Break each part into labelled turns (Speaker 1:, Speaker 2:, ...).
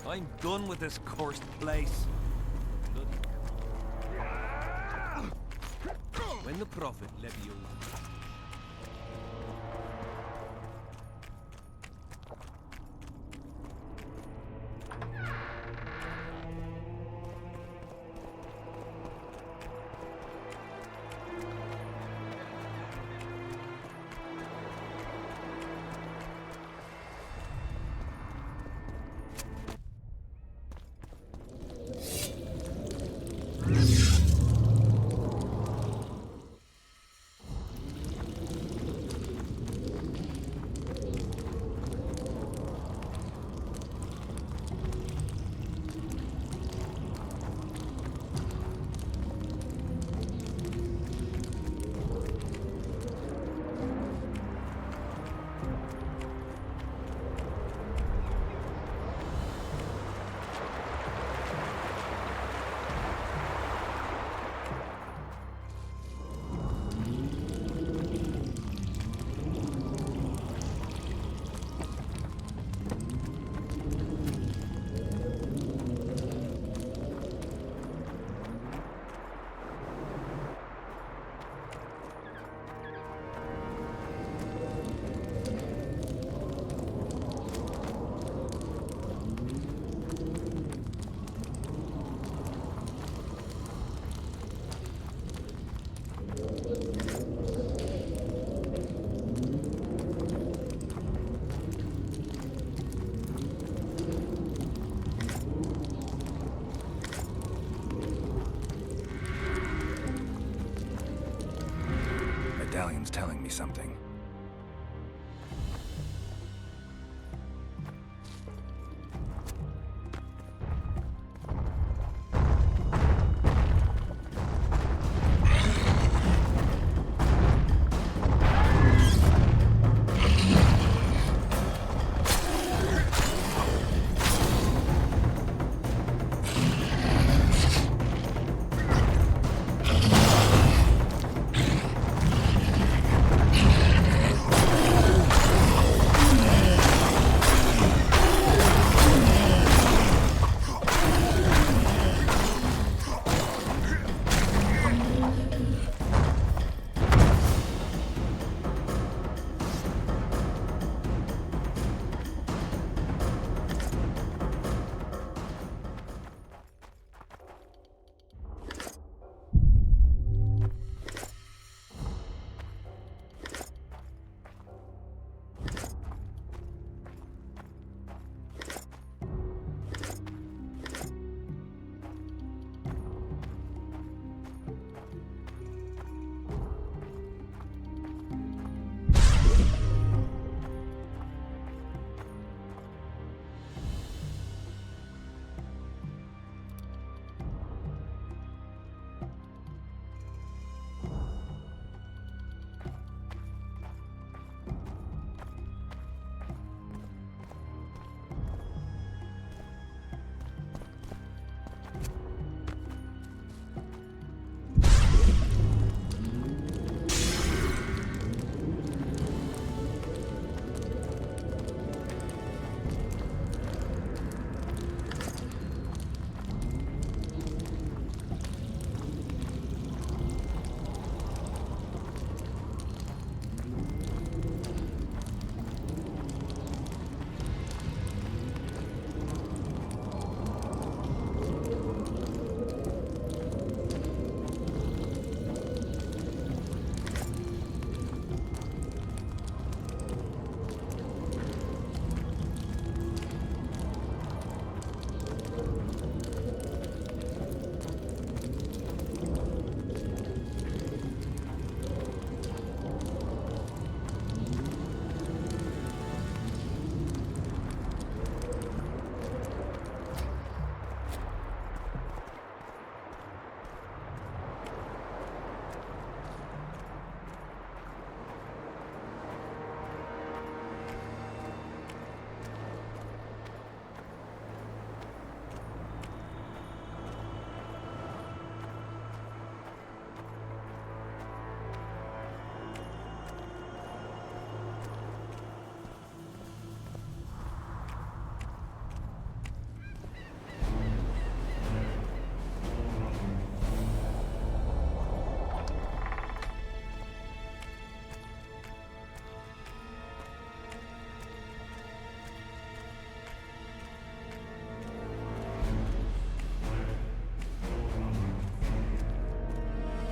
Speaker 1: I'm done with this cursed place. When the prophet levy you.
Speaker 2: Medallion's telling me something.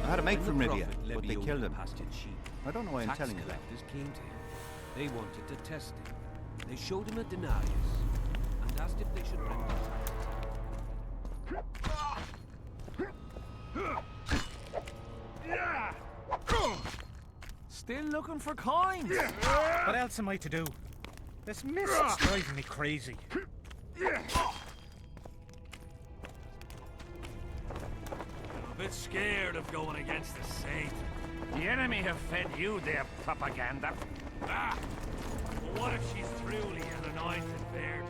Speaker 3: I had a mate
Speaker 1: When
Speaker 3: from
Speaker 1: the
Speaker 3: Rivia,
Speaker 1: prophet
Speaker 3: but they
Speaker 1: Leviota
Speaker 3: killed him.
Speaker 1: pastured sheep,
Speaker 3: I don't know why I'm
Speaker 1: tax
Speaker 3: telling you that.
Speaker 1: collectors came to him. They wanted to test him. They showed him a denarius and asked if they should render taxes.
Speaker 4: Still looking for coins? What else am I to do? This mist's driving me crazy.
Speaker 1: I'm a bit scared of going against the Saint.
Speaker 4: The enemy have fed you their propaganda.
Speaker 1: Ah! But what if she's truly an anointed virgin?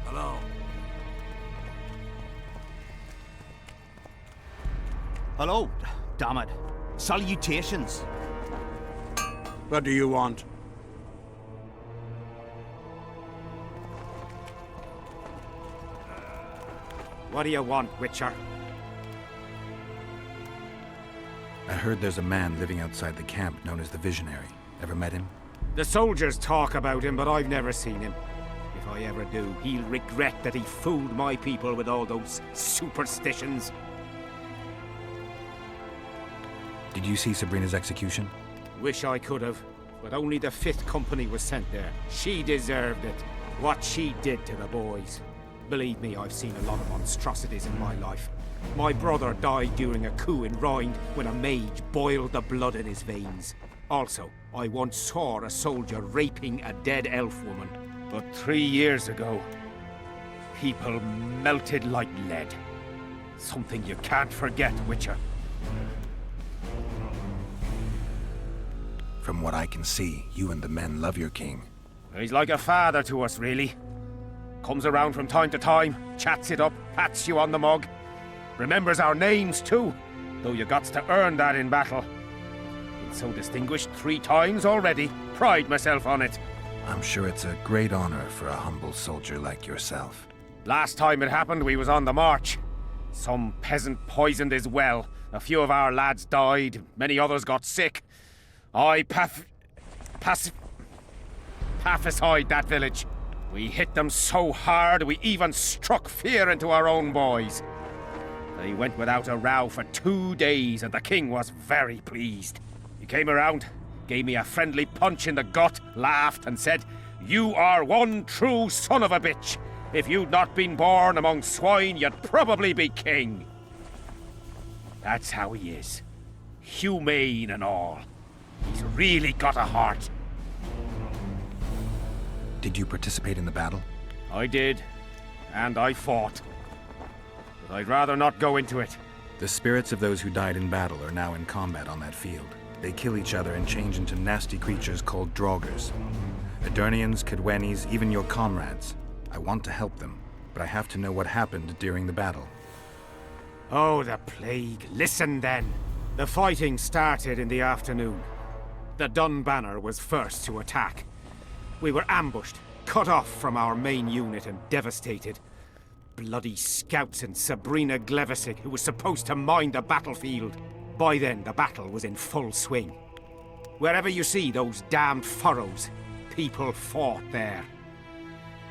Speaker 1: Hello.
Speaker 3: Hello, damn it. Salutations.
Speaker 5: What do you want?
Speaker 4: What do you want, Witcher?
Speaker 2: I heard there's a man living outside the camp known as the Visionary. Ever met him?
Speaker 4: The soldiers talk about him, but I've never seen him. If I ever do, he'll regret that he fooled my people with all those superstitions.
Speaker 2: Did you see Sabrina's execution?
Speaker 4: Wish I could have, but only the 5th Company was sent there. She deserved it. What she did to the boys. Believe me, I've seen a lot of monstrosities in my life. My brother died during a coup in Rhine when a mage boiled the blood in his veins. Also, I once saw a soldier raping a dead elf woman. But 3 years ago, people melted like lead. Something you can't forget, Witcher.
Speaker 2: From what I can see, you and the men love your king.
Speaker 4: He's like a father to us, really. Comes around from time to time, chats it up, pats you on the mug. Remembers our names, too, though you gots to earn that in battle. Been so distinguished 3 times already. Pride myself on it.
Speaker 2: I'm sure it's a great honor for a humble soldier like yourself.
Speaker 4: Last time it happened, we was on the march. Some peasant poisoned his well. A few of our lads died, many others got sick. I pacified that village. We hit them so hard, we even struck fear into our own boys. They went without a row for 2 days, and the king was very pleased. He came around, gave me a friendly punch in the gut, laughed, and said, "You are one true son of a bitch. If you'd not been born among swine, you'd probably be king." That's how he is. Humane and all. He's really got a heart.
Speaker 2: Did you participate in the battle?
Speaker 4: I did, and I fought. But I'd rather not go into it.
Speaker 2: The spirits of those who died in battle are now in combat on that field. They kill each other and change into nasty creatures called draugrs. Edirnians, Cadwenis, even your comrades. I want to help them, but I have to know what happened during the battle.
Speaker 4: Oh, the plague. Listen then. The fighting started in the afternoon. The Dun Banner was first to attack. We were ambushed, cut off from our main unit and devastated. Bloody scouts and Sabrina Glevisic, who was supposed to mind the battlefield. By then, the battle was in full swing. Wherever you see those damned furrows, people fought there.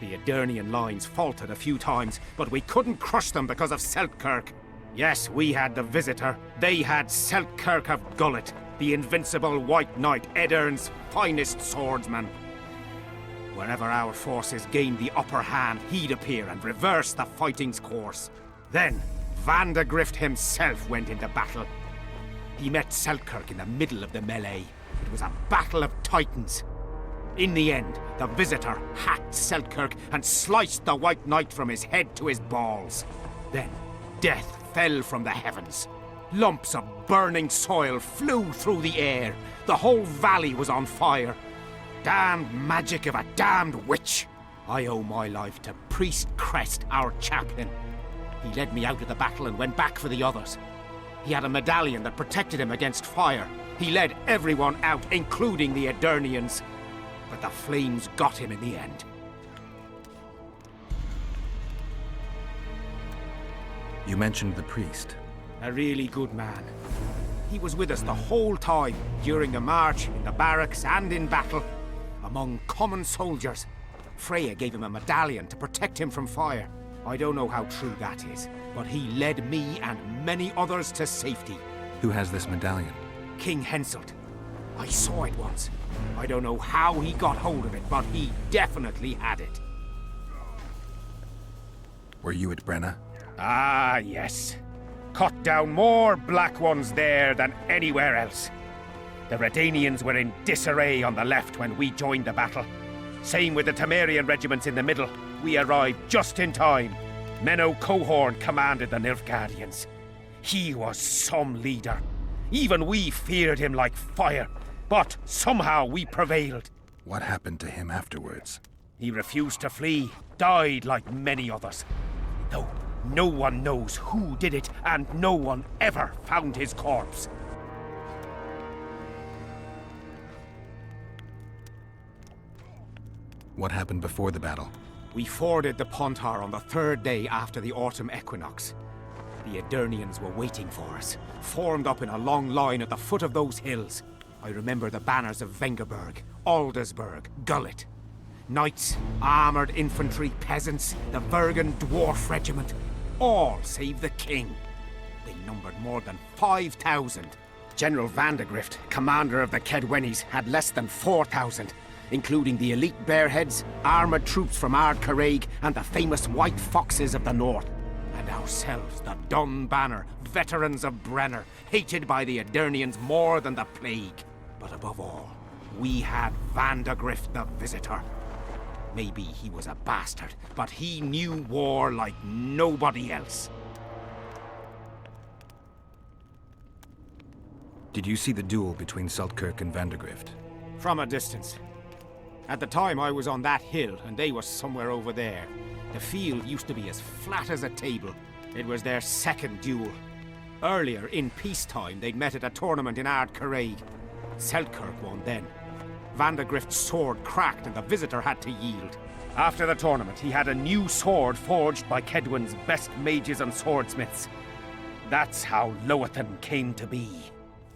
Speaker 4: The Edirnian lines faltered a few times, but we couldn't crush them because of Selkirk. Yes, we had the Visitor. They had Selkirk of Gullet, the invincible White Knight, Edirn's finest swordsman. Wherever our forces gained the upper hand, he'd appear and reverse the fighting's course. Then, Vandegrift himself went into battle. He met Selkirk in the middle of the melee. It was a battle of titans. In the end, the Visitor hacked Selkirk and sliced the White Knight from his head to his balls. Then, death fell from the heavens. Lumps of burning soil flew through the air. The whole valley was on fire. Damned magic of a damned witch! I owe my life to Priest Crest, our chaplain. He led me out of the battle and went back for the others. He had a medallion that protected him against fire. He led everyone out, including the Edirnians. But the flames got him in the end.
Speaker 2: You mentioned the priest.
Speaker 4: A really good man. He was with us the whole time, during the march, in the barracks, and in battle. Among common soldiers. Freya gave him a medallion to protect him from fire. I don't know how true that is, but he led me and many others to safety.
Speaker 2: Who has this medallion?
Speaker 4: King Henselt. I saw it once. I don't know how he got hold of it, but he definitely had it.
Speaker 2: Were you at Brenna?
Speaker 4: Ah, yes. Cut down more Black Ones there than anywhere else. The Redanians were in disarray on the left when we joined the battle. Same with the Temerian regiments in the middle. We arrived just in time. Menno Cohorn commanded the Nilfgaardians. He was some leader. Even we feared him like fire. But somehow we prevailed.
Speaker 2: What happened to him afterwards?
Speaker 4: He refused to flee, died like many others. Though no one knows who did it, and no one ever found his corpse.
Speaker 2: What happened before the battle?
Speaker 4: We forded the Pontar on the third day after the autumn equinox. The Edirnians were waiting for us, formed up in a long line at the foot of those hills. I remember the banners of Vengerberg, Aldersburg, Gullet. Knights, armoured infantry, peasants, the Vergen Dwarf Regiment. All save the king. They numbered more than 5,000. General Vandegrift, commander of the Kedwennies, had less than 4,000, including the elite Bearheads, armoured troops from Ard Caraig, and the famous White Foxes of the north. And ourselves, the Dun Banner, veterans of Brenner, hated by the Edirnians more than the plague. But above all, we had Vandegrift the Visitor. Maybe he was a bastard, but he knew war like nobody else.
Speaker 2: Did you see the duel between Selkirk and Vandegrift?
Speaker 4: From a distance. At the time I was on that hill, and they were somewhere over there. The field used to be as flat as a table. It was their second duel. Earlier, in peacetime, they'd met at a tournament in Ard Caraig. Selkirk won then. Vandegrift's sword cracked and the Visitor had to yield. After the tournament, he had a new sword forged by Kedwen's best mages and swordsmiths. That's how Loathan came to be.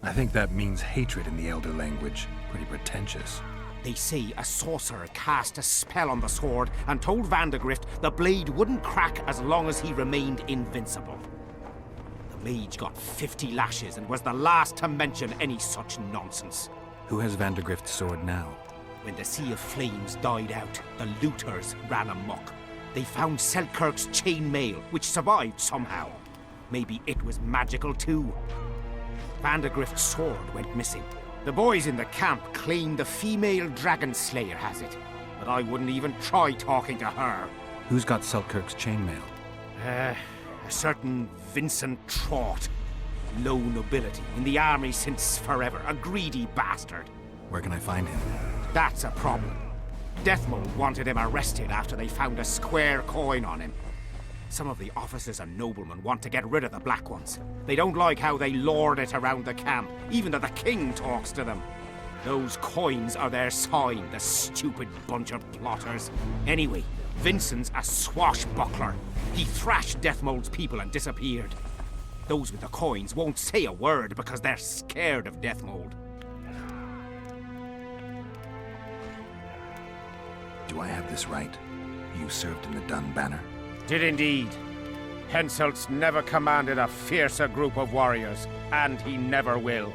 Speaker 2: I think that means hatred in the Elder language. Pretty pretentious.
Speaker 4: They say a sorcerer cast a spell on the sword and told Vandegrift the blade wouldn't crack as long as he remained invincible. The mage got 50 lashes and was the last to mention any such nonsense.
Speaker 2: Who has Vandegrift's sword now?
Speaker 4: When the Sea of Flames died out, the looters ran amok. They found Selkirk's chainmail, which survived somehow. Maybe it was magical too. Vandegrift's sword went missing. The boys in the camp claim the female dragon slayer has it, but I wouldn't even try talking to her.
Speaker 2: Who's got Selkirk's chainmail?
Speaker 4: A certain Vincent Trott. Low nobility, in the army since forever, a greedy bastard.
Speaker 2: Where can I find him?
Speaker 4: That's a problem. Deathmold wanted him arrested after they found a square coin on him. Some of the officers and noblemen want to get rid of the Black Ones. They don't like how they lord it around the camp, even though the king talks to them. Those coins are their sign, the stupid bunch of plotters. Anyway, Vincent's a swashbuckler. He thrashed Deathmold's people and disappeared. Those with the coins won't say a word because they're scared of Deathmold.
Speaker 2: Do I have this right? You served in the Dun Banner?
Speaker 4: Did indeed. Henselt's never commanded a fiercer group of warriors, and he never will.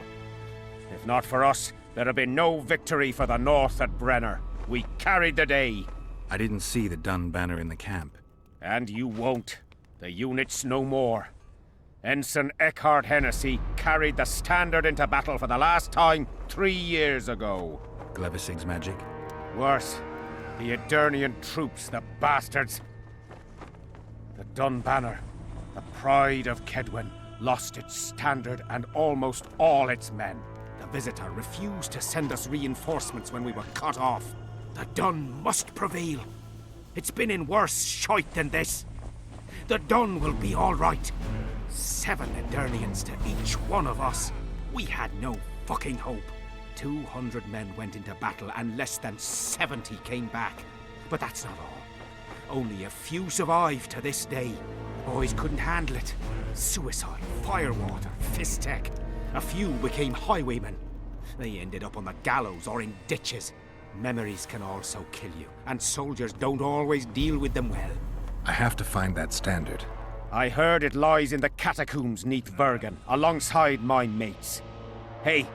Speaker 4: If not for us, there'd have been no victory for the North at Brenner. We carried the day.
Speaker 2: I didn't see the Dun Banner in the camp.
Speaker 4: And you won't. The unit's no more. Ensign Eckhart Hennessy carried the standard into battle for the last time 3 years ago.
Speaker 2: Glevisig's magic?
Speaker 4: Worse. The Edirnian troops, the bastards. The Dun Banner, the pride of Kedwen, lost its standard and almost all its men. The Visitor refused to send us reinforcements when we were cut off. The Dun must prevail. It's been in worse shite than this. The Dun will be all right. 7 Edirnians to each one of us. We had no fucking hope. 200 men went into battle and less than 70 came back. But that's not all. Only a few survived to this day. Boys couldn't handle it. Suicide, firewater, fist tech. A few became highwaymen. They ended up on the gallows or in ditches. Memories can also kill you, and soldiers don't always deal with them well.
Speaker 2: I have to find that standard.
Speaker 4: I heard it lies in the catacombs neath Bergen, alongside my mates. Hey,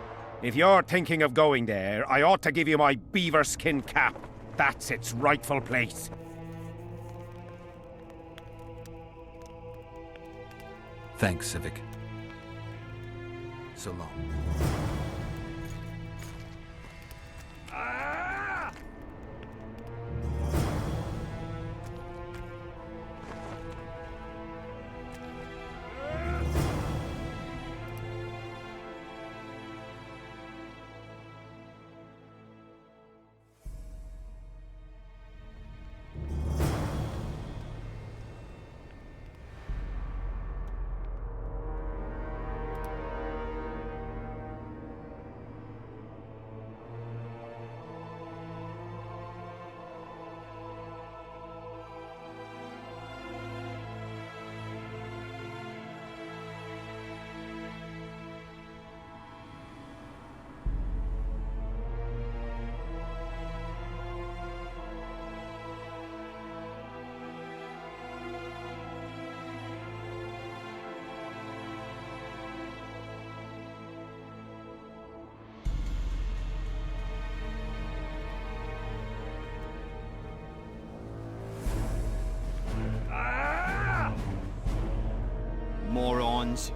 Speaker 4: if you're thinking of going there, I ought to give you my beaver skin cap. That's its rightful place.
Speaker 2: Thanks, Civic. So long.
Speaker 3: Morons.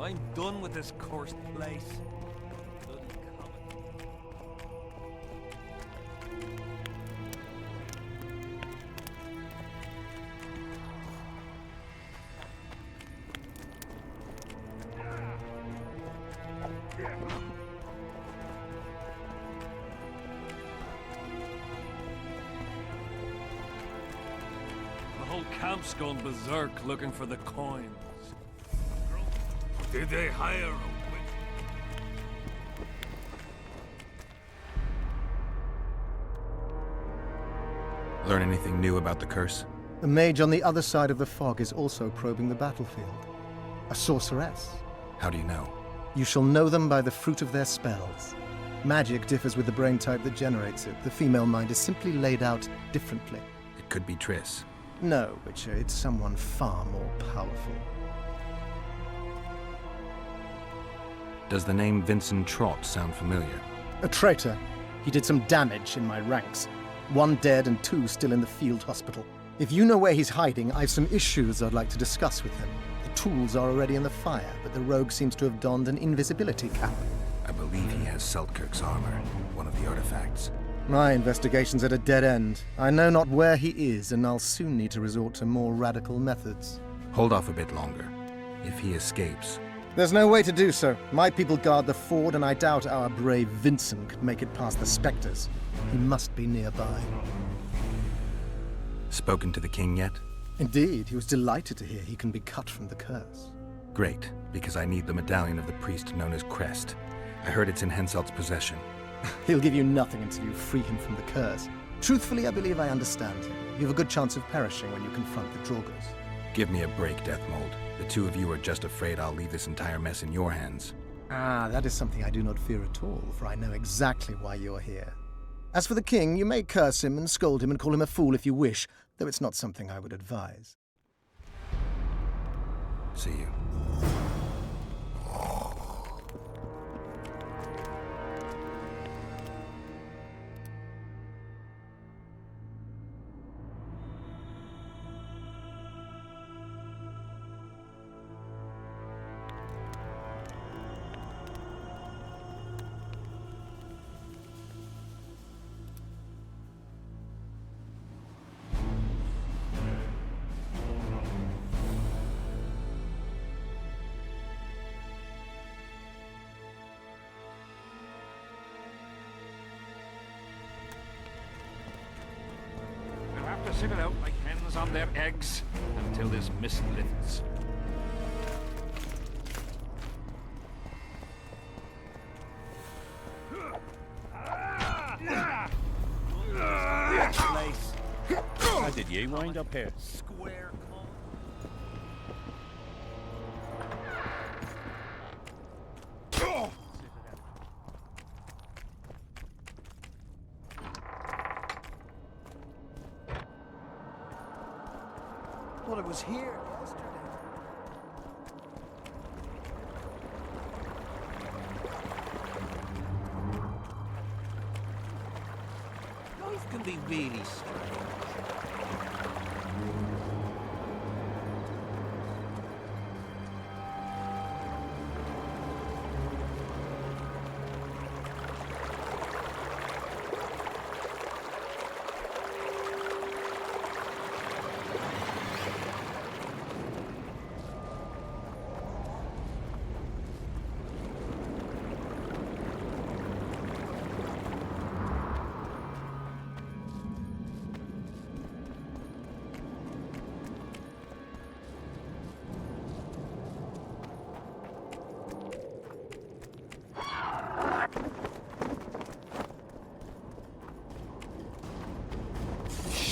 Speaker 1: I'm done with this cursed place. Bloody comet. The whole camp's gone berserk looking for the coins. Did they hire a witch?
Speaker 2: Learn anything new about the curse?
Speaker 6: The mage on the other side of the fog is also probing the battlefield. A sorceress.
Speaker 2: How do you know?
Speaker 6: You shall know them by the fruit of their spells. Magic differs with the brain type that generates it. The female mind is simply laid out differently.
Speaker 2: It could be Triss.
Speaker 6: No, Witcher, it's someone far more powerful.
Speaker 2: Does the name Vincent Trott sound familiar?
Speaker 6: A traitor. He did some damage in my ranks. 1 dead and 2 still in the field hospital. If you know where he's hiding, I've some issues I'd like to discuss with him. The tools are already in the fire, but the rogue seems to have donned an invisibility cap.
Speaker 2: I believe he has Seltkirk's armor, one of the artifacts.
Speaker 6: My investigation's at a dead end. I know not where he is, and I'll soon need to resort to more radical methods.
Speaker 2: Hold off a bit longer. If he escapes,
Speaker 6: There's no way to do so. My people guard the ford, and I doubt our brave Vincent could make it past the specters. He must be nearby.
Speaker 2: spoken to the king yet?
Speaker 6: Indeed, he was delighted to hear he can be cut from the curse.
Speaker 2: Great, because I need the medallion of the priest known as Crest. I heard it's in Henselt's possession.
Speaker 6: He'll give you nothing until you free him from the curse. Truthfully, I believe I understand him. You have a good chance of perishing when you confront the Draugrs.
Speaker 2: Give me a break, Deathmold. The two of you are just afraid I'll leave this entire mess in your hands.
Speaker 6: Ah, that is something I do not fear at all, for I know exactly why you're here. As for the king, you may curse him and scold him and call him a fool if you wish, though it's not something I would advise.
Speaker 2: See you.
Speaker 7: We'll have to sit it out like hens on their eggs until this mist lifts.
Speaker 3: How did you wind up here?
Speaker 7: Square.
Speaker 5: Well, it was here yesterday.
Speaker 1: Life can be really strange.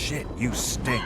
Speaker 2: Shit, you stink.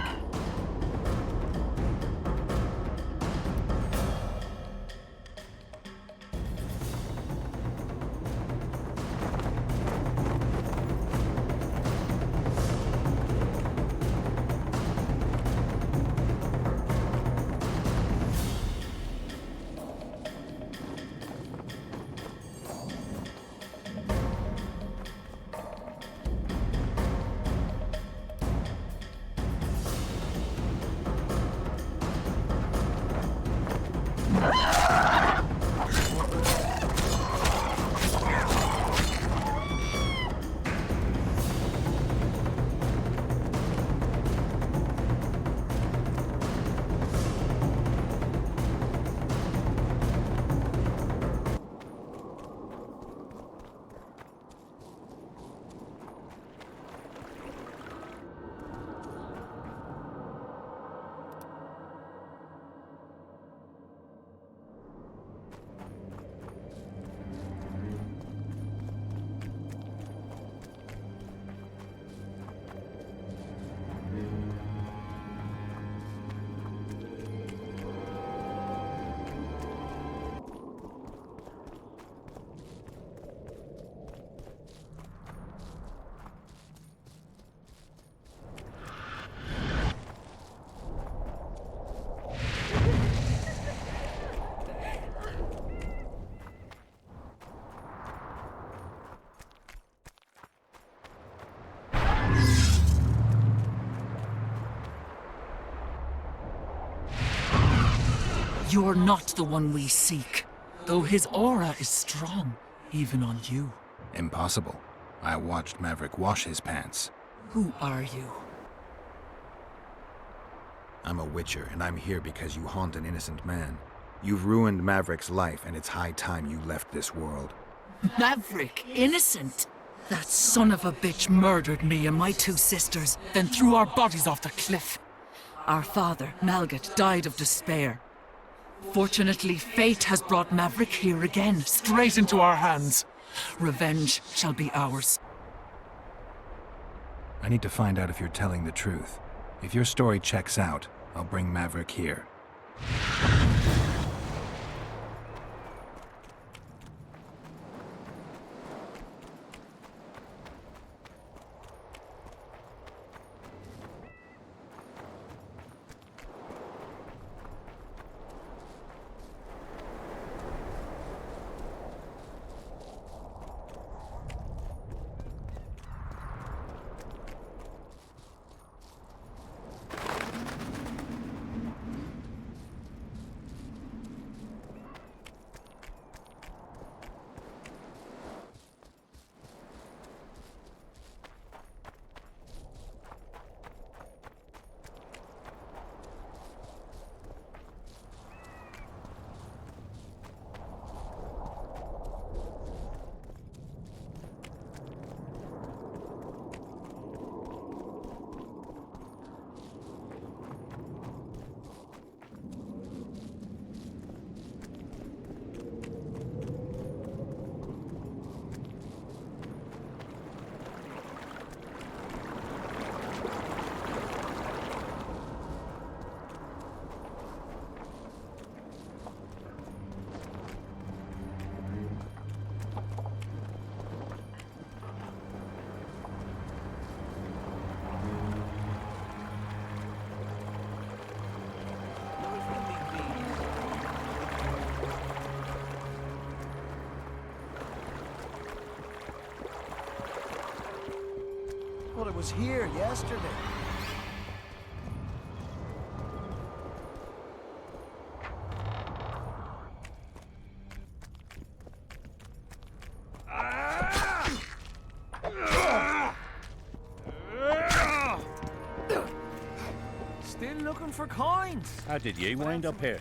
Speaker 8: You're not the one we seek, though his aura is strong, even on you.
Speaker 2: Impossible. I watched Maverick wash his pants.
Speaker 8: Who are you?
Speaker 2: I'm a Witcher, and I'm here because you haunt an innocent man. You've ruined Maverick's life, and it's high time you left this world.
Speaker 8: Maverick, innocent? That son of a bitch murdered me and my 2 sisters, then threw our bodies off the cliff. Our father, Malgat, died of despair. Fortunately, fate has brought Maverick here again, straight into our hands. Revenge shall be ours.
Speaker 2: I need to find out if you're telling the truth. If your story checks out, I'll bring Maverick here.
Speaker 5: Well, it was here yesterday.
Speaker 1: Still looking for coins.
Speaker 3: How did ye wind up here?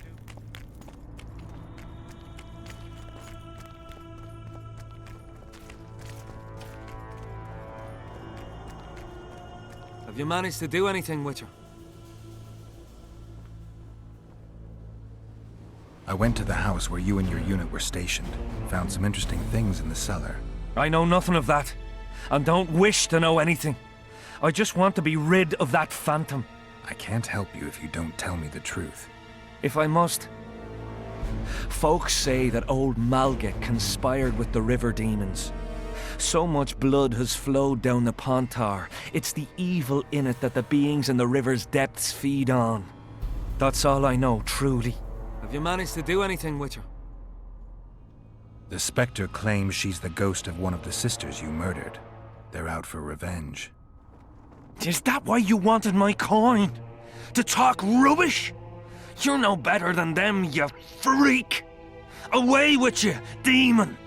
Speaker 1: Have you managed to do anything, Witcher?
Speaker 2: I went to the house where you and your unit were stationed. Found some interesting things in the cellar.
Speaker 1: I know nothing of that, and don't wish to know anything. I just want to be rid of that phantom.
Speaker 2: I can't help you if you don't tell me the truth.
Speaker 1: If I must. Folks say that old Malgat conspired with the river demons. So much blood has flowed down the Pontar. It's the evil in it that the beings in the river's depths feed on. That's all I know, truly. Have you managed to do anything, Witcher?
Speaker 2: The Spectre claims she's the ghost of one of the sisters you murdered. They're out for revenge.
Speaker 1: Is that why you wanted my coin? To talk rubbish? You're no better than them, you freak! Away with you, demon!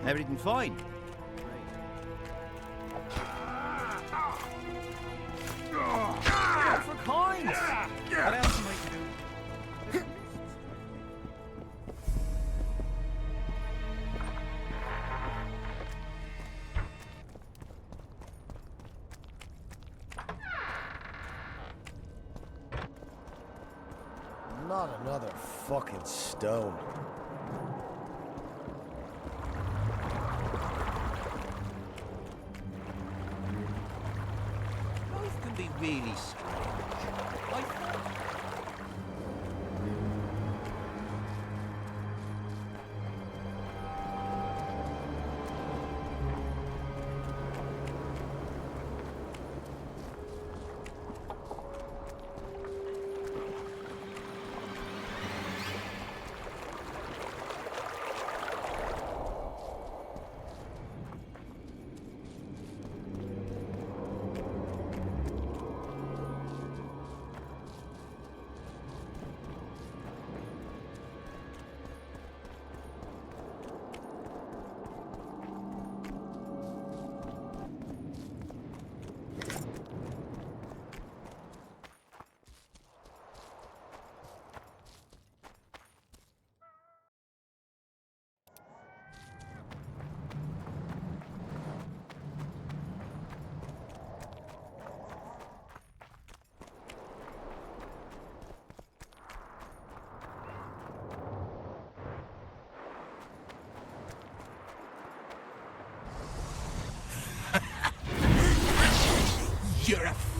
Speaker 3: Everything fine?
Speaker 1: For coins!
Speaker 3: What else am I to do?
Speaker 5: Not another fucking stone.
Speaker 1: Life can be really strange.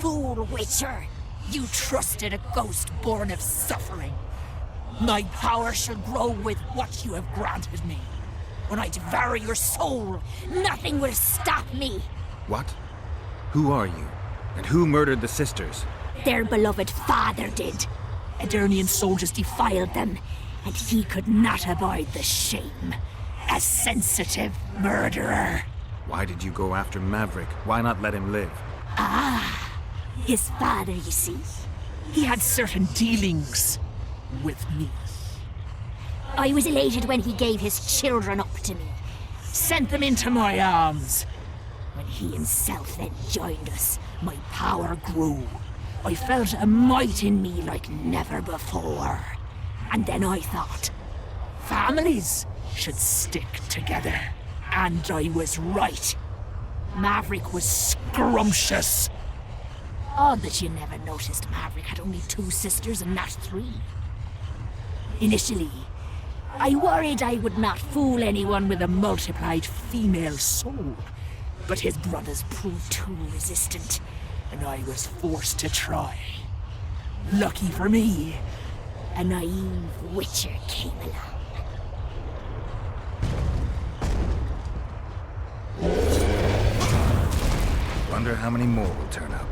Speaker 8: fool, Witcher! You trusted a ghost born of suffering. My power shall grow with what you have granted me. When I devour your soul, nothing will stop me.
Speaker 2: What? Who are you? And who murdered the sisters?
Speaker 8: Their beloved father did. Edirnian soldiers defiled them, and he could not abide the shame. A sensitive murderer.
Speaker 2: Why did you go after Maverick? Why not let him live?
Speaker 8: His father, you see. He had certain dealings with me. I was elated when he gave his children up to me. Sent them into my arms. When he himself then joined us, my power grew. I felt a might in me like never before. And then I thought, families should stick together. And I was right. Maverick was scrumptious. Odd that you never noticed Maverick had only 2 sisters and not 3. Initially, I worried I would not fool anyone with a multiplied female soul. But his brothers proved too resistant, and I was forced to try. Lucky for me, a naive Witcher came along.
Speaker 2: Wonder how many more will turn up.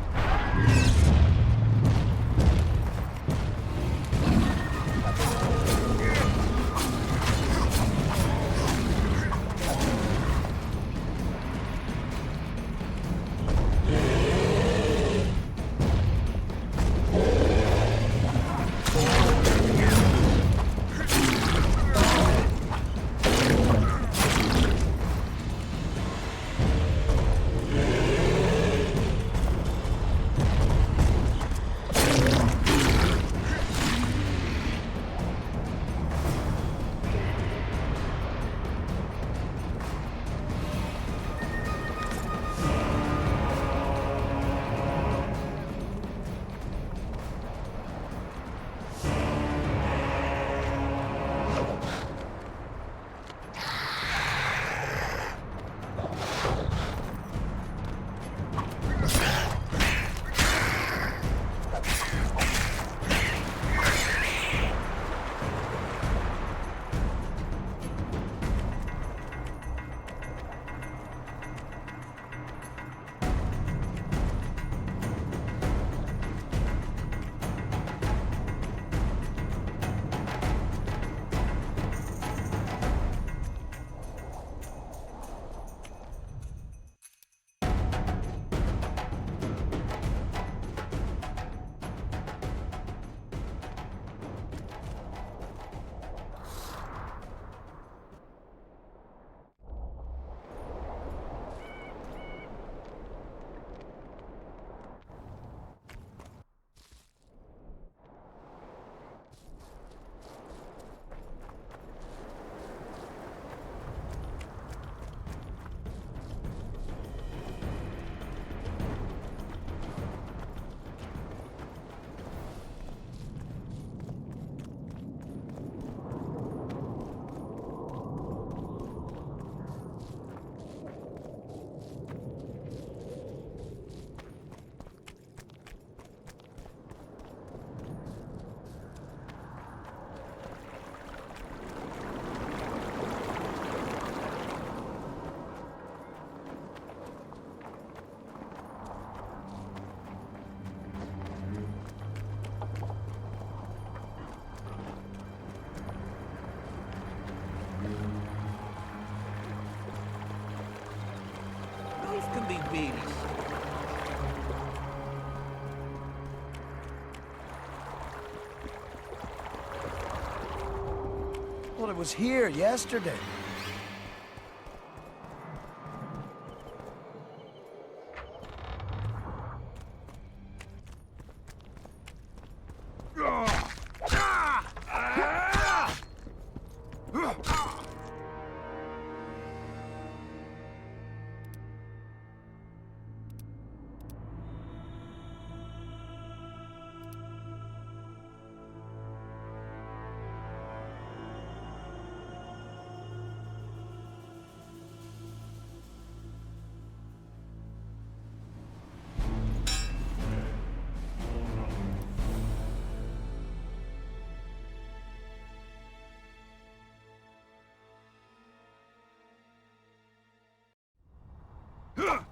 Speaker 3: Can be beanies.
Speaker 5: Well, it was here yesterday. Fucking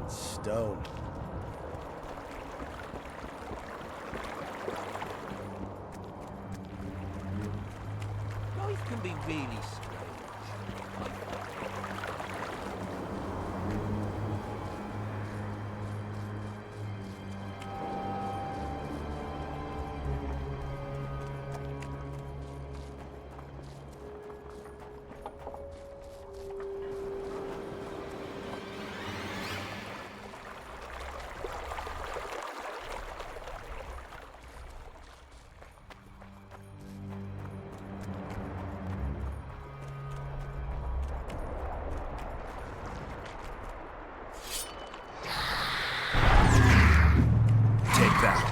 Speaker 5: stone.
Speaker 3: Life can be really strange.
Speaker 1: Take that.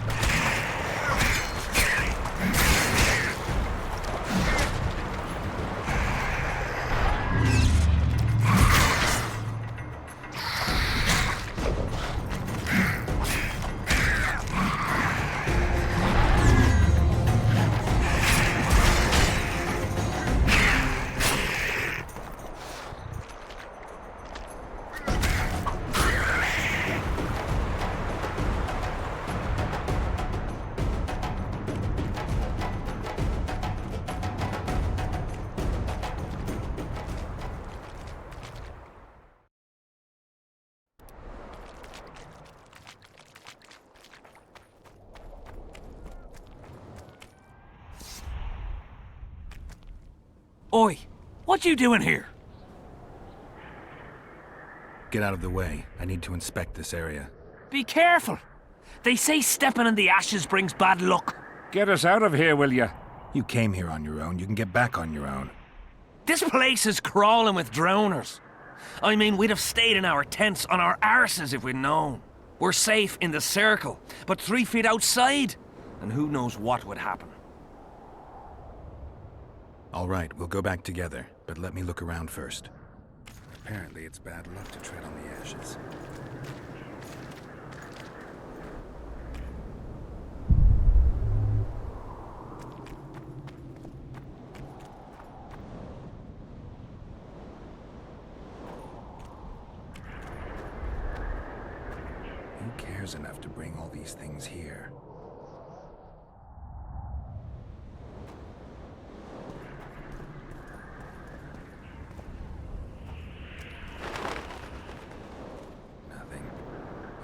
Speaker 1: Oi, what you doing here?
Speaker 2: Get out of the way. I need to inspect this area.
Speaker 1: Be careful. They say stepping in the ashes brings bad luck.
Speaker 7: Get us out of here, will ya?
Speaker 2: You came here on your own. You can get back on your own.
Speaker 1: This place is crawling with drowners. I mean, we'd have stayed in our tents on our arses if we'd known. We're safe in the circle, but 3 feet outside, and who knows what would happen.
Speaker 2: All right, we'll go back together, but let me look around first. Apparently, it's bad luck to tread on the ashes. Who cares enough to bring all these things here?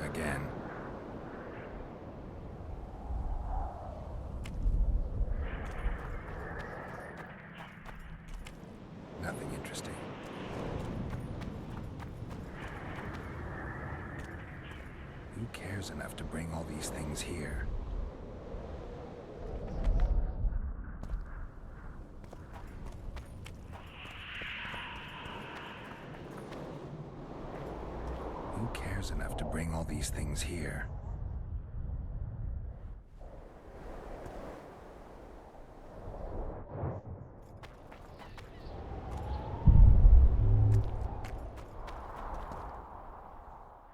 Speaker 2: Again. Nothing interesting. Who cares enough to bring all these things here? Who cares enough to bring all these things here?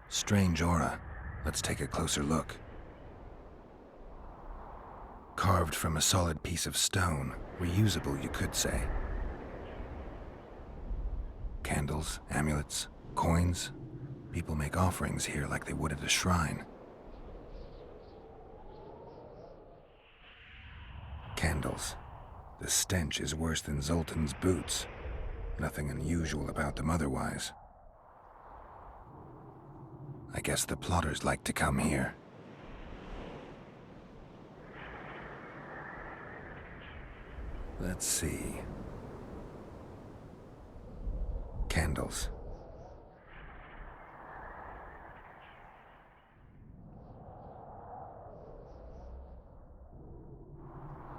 Speaker 2: Strange aura. Let's take a closer look. Carved from a solid piece of stone. Reusable, you could say. Candles, amulets, coins. People make offerings here like they would at a shrine. Candles. The stench is worse than Zoltan's boots. Nothing unusual about them otherwise. I guess the plotters like to come here. Let's see. Candles.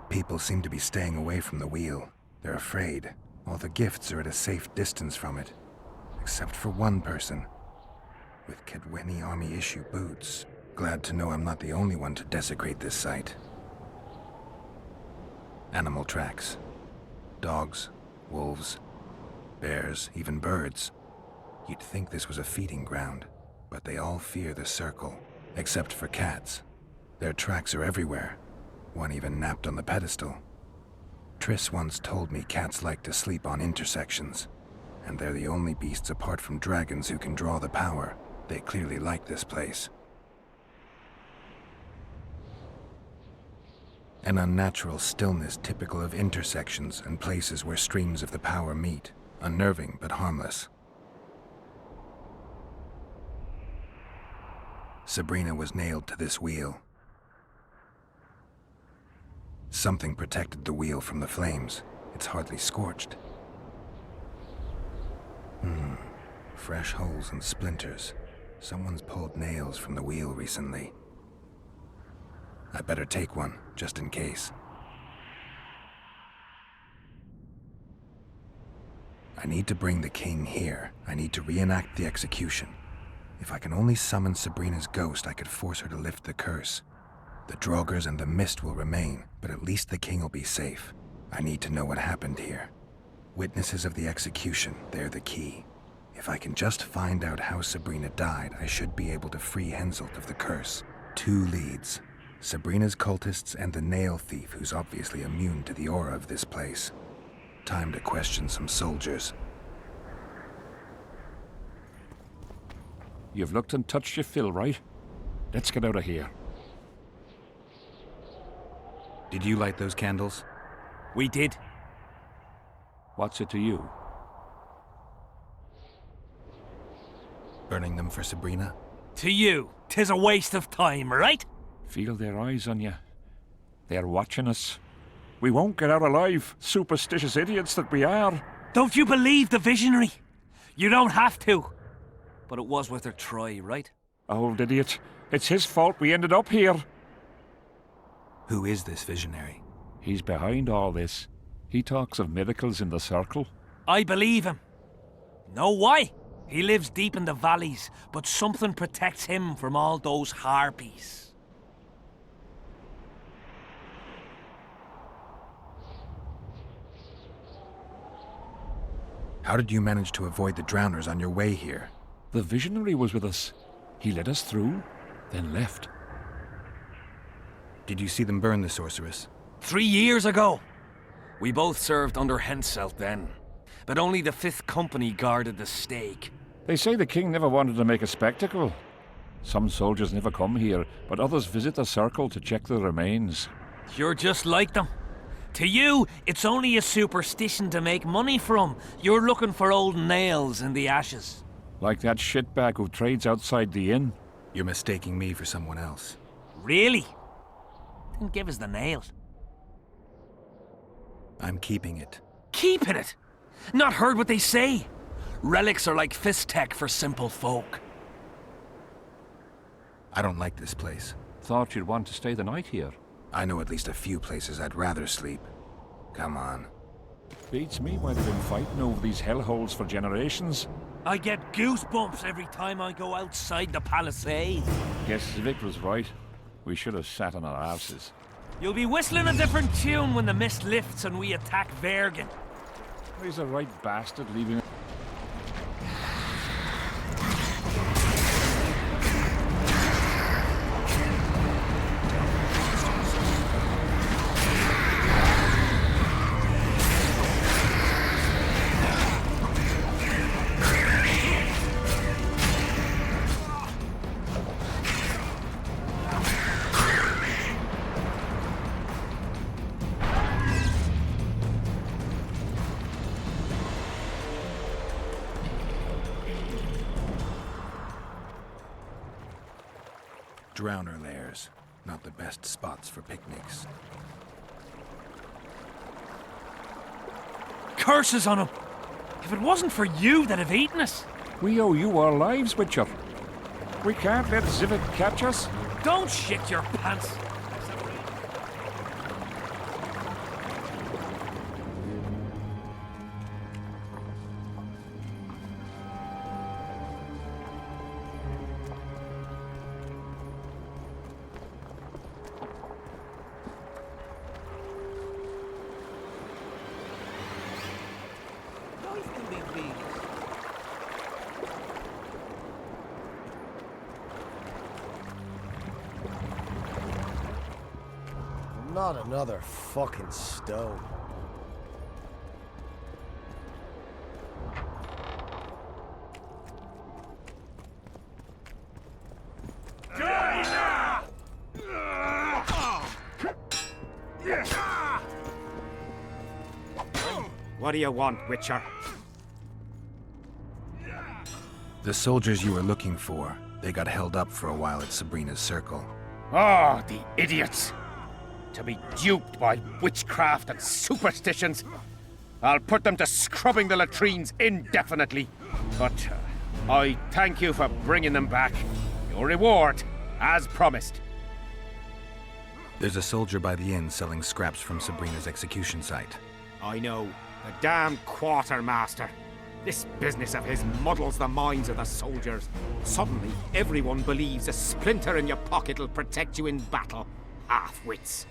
Speaker 2: People seem to be staying away from the wheel. They're afraid. All the gifts are at a safe distance from it. Except for one person. With Kedweni army-issue boots. Glad to know I'm not the only one to desecrate this site. Animal tracks. Dogs, wolves, bears, even birds. You'd think this was a feeding ground, but they all fear the circle, except for cats. Their tracks are everywhere. One even napped on the pedestal. Triss once told me cats like to sleep on intersections, and they're the only beasts apart from dragons who can draw the power. They clearly like this place. An unnatural stillness typical of intersections and places where streams of the power meet, unnerving but harmless. Sabrina was nailed to this wheel. Something protected the wheel from the flames. It's hardly scorched. Fresh holes and splinters. Someone's pulled nails from the wheel recently. I better take one, just in case. I need to bring the king here. I need to reenact the execution. If I can only summon Sabrina's ghost, I could force her to lift the curse. The Draugrs and the mist will remain, but at least the king will be safe. I need to know what happened here. Witnesses of the execution, they're the key. If I can just find out how Sabrina died, I should be able to free Henselt of the curse. 2 leads. Sabrina's cultists and the nail thief, who's obviously immune to the aura of this place. Time to question some soldiers.
Speaker 7: You've looked and touched your fill, right? Let's get out of here.
Speaker 2: Did you light those candles?
Speaker 1: We did.
Speaker 7: What's it to you?
Speaker 2: Burning them for Sabrina?
Speaker 1: To you, 'tis a waste of time, right?
Speaker 7: Feel their eyes on you. They're watching us. We won't get out alive, superstitious idiots that we are.
Speaker 1: Don't you believe the visionary? You don't have to. But it was worth a try, right?
Speaker 7: Old idiot. It's his fault we ended up here.
Speaker 2: Who is this visionary?
Speaker 7: He's behind all this. He talks of miracles in the circle.
Speaker 1: I believe him. Know why? He lives deep in the valleys, but something protects him from all those harpies.
Speaker 2: How did you manage to avoid the drowners on your way here?
Speaker 7: The visionary was with us. He led us through, then left.
Speaker 2: Did you see them burn the sorceress?
Speaker 1: 3 years ago. We both served under Henselt then, but only the 5th Company guarded the stake.
Speaker 7: They say the king never wanted to make a spectacle. Some soldiers never come here, but others visit the circle to check the remains.
Speaker 1: You're just like them. To you, it's only a superstition to make money from. You're looking for old nails in the ashes.
Speaker 7: Like that shitbag who trades outside the inn.
Speaker 2: You're mistaking me for someone else.
Speaker 1: Really? Then give us the nail.
Speaker 2: I'm keeping it.
Speaker 1: Keeping it? Not heard what they say? Relics are like fist tech for simple folk.
Speaker 2: I don't like this place.
Speaker 7: Thought you'd want to stay the night here.
Speaker 2: I know at least a few places I'd rather sleep. Come on.
Speaker 7: Beats me why they've been fighting over these hellholes for generations.
Speaker 1: I get goosebumps every time I go outside the palisade.
Speaker 7: Guess Vic was right. We should have sat on our asses.
Speaker 1: You'll be whistling a different tune when the mist lifts and we attack Vergen.
Speaker 7: He's a right bastard leaving.
Speaker 2: Drowner lairs. Not the best spots for picnics.
Speaker 1: Curses on him! If it wasn't for you, they'd have eaten us.
Speaker 7: We owe you our lives, Witcher. We can't let Zivik catch us.
Speaker 1: Don't shit your pants.
Speaker 3: Life can be really
Speaker 5: Not another fucking stone.
Speaker 4: What do you want, Witcher?
Speaker 2: The soldiers you were looking for, they got held up for a while at Sabrina's circle.
Speaker 4: Oh, the idiots! To be duped by witchcraft and superstitions. I'll put them to scrubbing the latrines indefinitely. But I thank you for bringing them back. Your reward, as promised.
Speaker 2: There's a soldier by the inn selling scraps from Sabrina's execution site.
Speaker 4: I know. The damn quartermaster. This business of his muddles the minds of the soldiers. Suddenly, everyone believes a splinter in your pocket'll protect you in battle. Half-wits.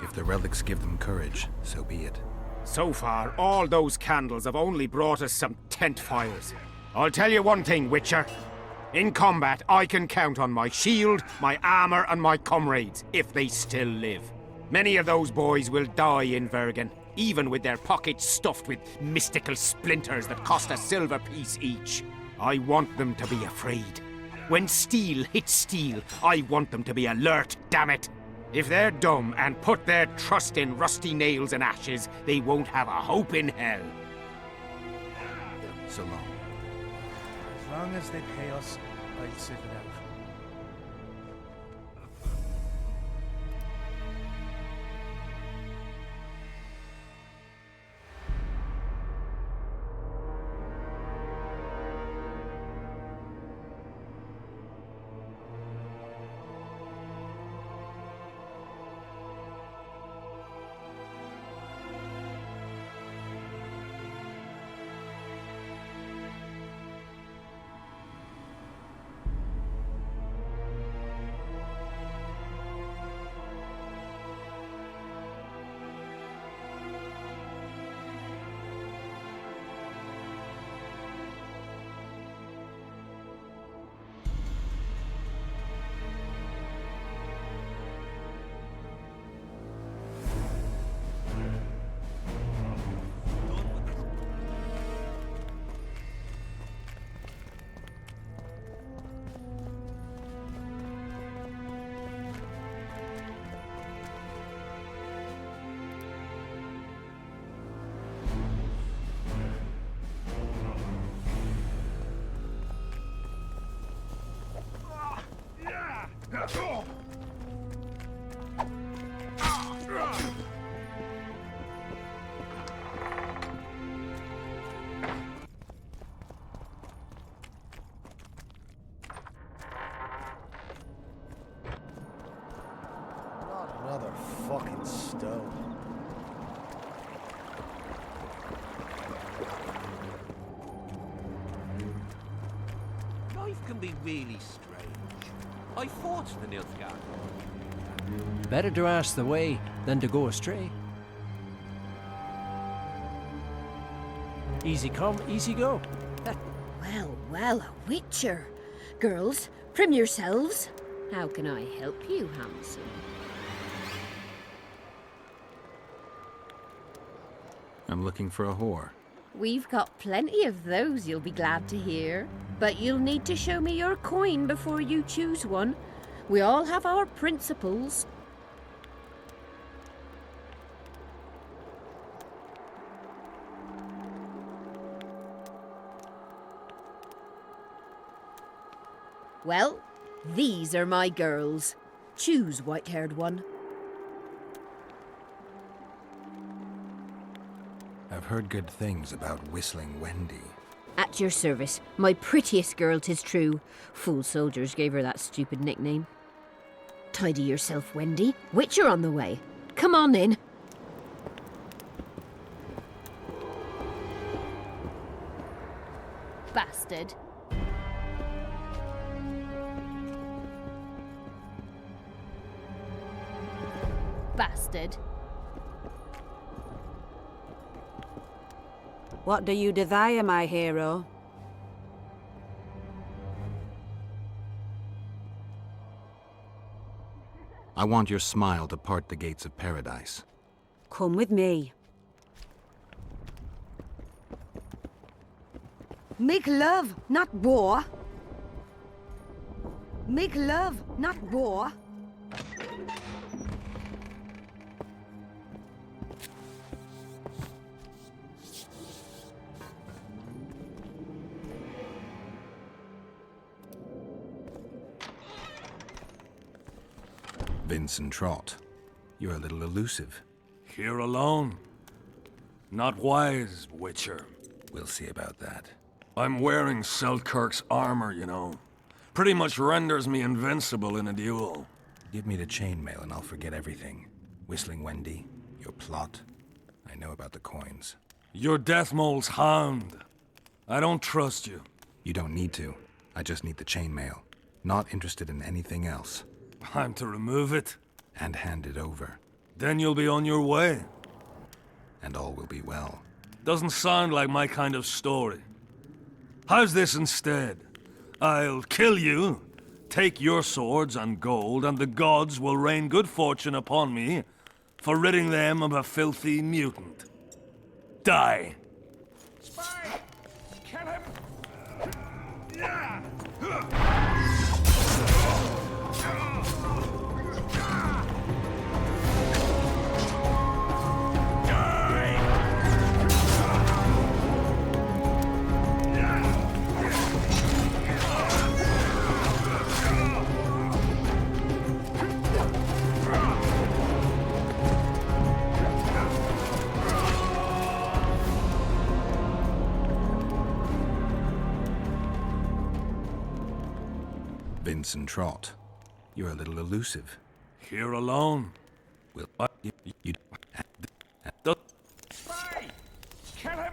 Speaker 2: If the relics give them courage, so be it.
Speaker 4: So far, all those candles have only brought us some tent fires. I'll tell you one thing, Witcher. In combat, I can count on my shield, my armor, and my comrades, if they still live. Many of those boys will die in Vergen, even with their pockets stuffed with mystical splinters that cost a silver piece each. I want them to be afraid. When steel hits steel, I want them to be alert, damn it! If they're dumb and put their trust in rusty nails and ashes, they won't have a hope in hell.
Speaker 2: So long.
Speaker 5: As long as they pay us, I'll sit it out. Not another fucking stone.
Speaker 3: Life can be really strange. I fought the Nilfgaard.
Speaker 9: Better to ask the way than to go astray. Easy come, easy go.
Speaker 10: Well, well, a Witcher. Girls, prim yourselves. How can I help you, handsome?
Speaker 2: I'm looking for a whore.
Speaker 10: We've got plenty of those, you'll be glad to hear. But you'll need to show me your coin before you choose one. We all have our principles. Well, these are my girls. Choose, white-haired one.
Speaker 2: I've heard good things about Whistling Wendy.
Speaker 10: At your service, my prettiest girl, 'tis true. Fool soldiers gave her that stupid nickname. Tidy yourself, Wendy. Witcher on the way. Come on in. Bastard. Bastard.
Speaker 11: What do you desire, my hero?
Speaker 2: I want your smile to part the gates of paradise.
Speaker 11: Come with me.
Speaker 12: Make love, not war. Make love, not war.
Speaker 2: Vincent Trott, you're a little elusive.
Speaker 1: Here alone. Not wise, Witcher.
Speaker 2: We'll see about that.
Speaker 1: I'm wearing Selkirk's armor, you know. Pretty much renders me invincible in a duel.
Speaker 2: Give me the chainmail and I'll forget everything. Whistling Wendy, your plot. I know about the coins.
Speaker 1: You're Deathmole's hound. I don't trust you.
Speaker 2: You don't need to. I just need the chainmail. Not interested in anything else.
Speaker 1: I'm to remove it?
Speaker 2: And hand it over.
Speaker 1: Then you'll be on your way.
Speaker 2: And all will be well.
Speaker 1: Doesn't sound like my kind of story. How's this instead? I'll kill you, take your swords and gold, and the gods will rain good fortune upon me for ridding them of a filthy mutant. Die!
Speaker 4: Spy! Kill him!
Speaker 2: Vincent Trott, you're a little elusive.
Speaker 1: Here alone.
Speaker 2: Will you
Speaker 4: Spy! Kill him!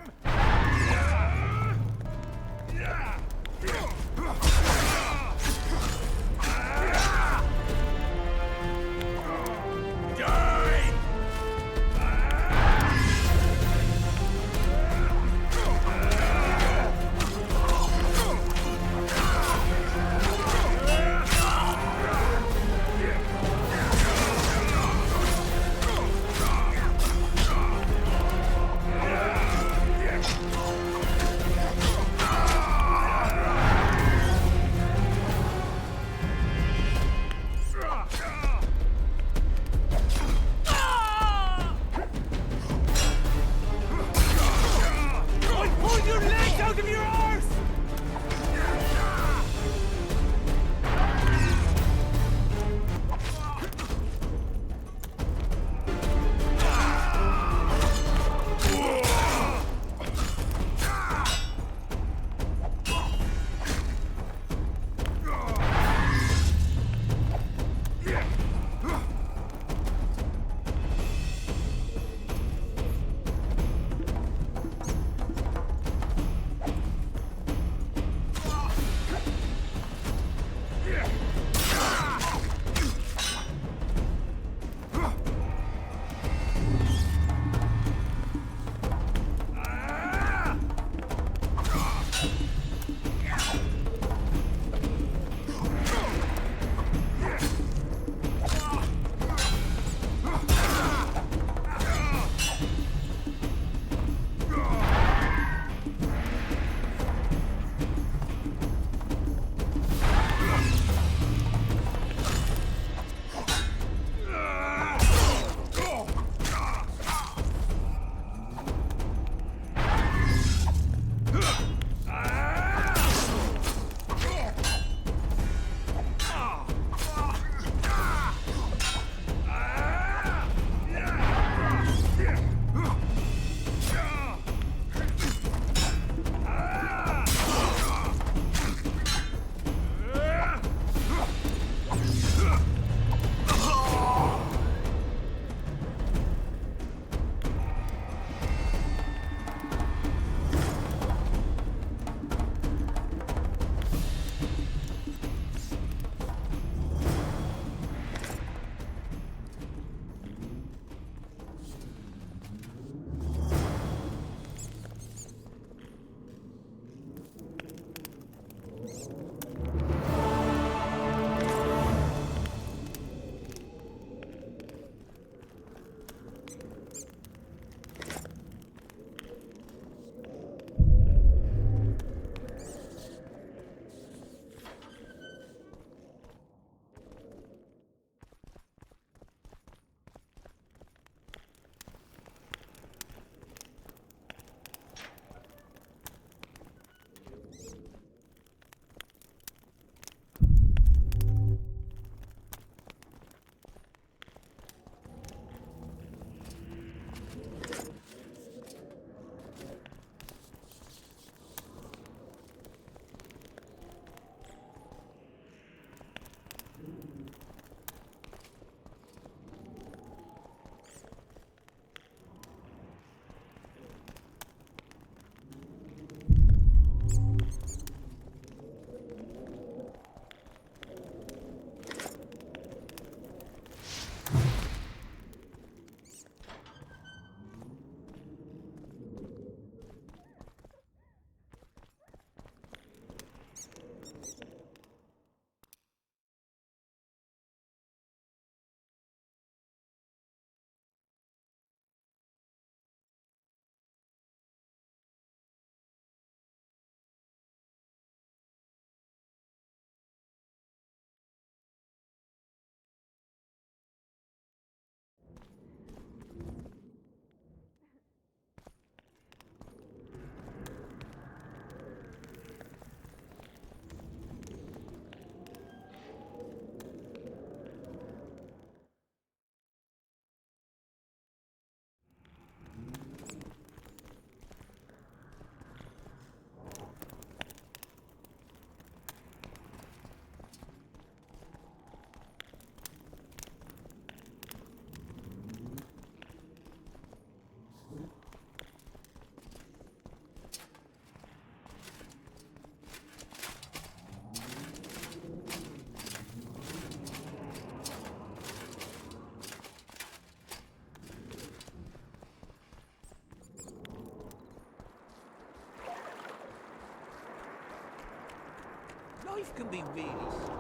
Speaker 3: Life can be really strange.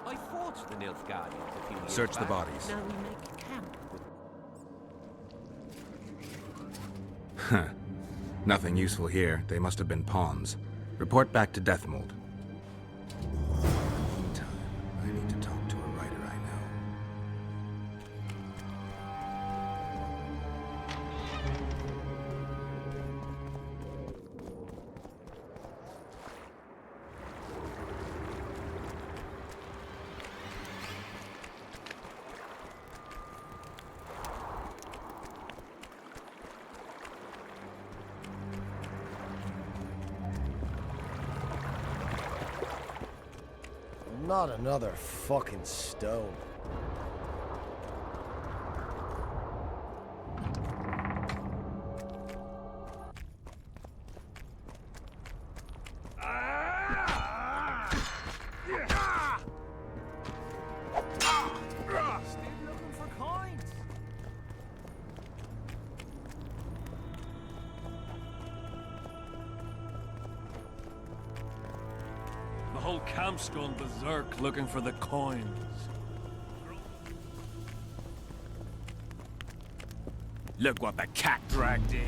Speaker 3: I fought the Nilfgaardians a few years
Speaker 2: Search the
Speaker 3: back.
Speaker 2: bodies.
Speaker 3: Now we make camp with
Speaker 2: Huh. Nothing useful here. They must have been pawns. Report back to Deathmold. Meantime, I need to talk to a writer I know.
Speaker 5: Not another fucking stone.
Speaker 1: The whole camp's gone berserk looking for the coins. Look what the cat dragged in.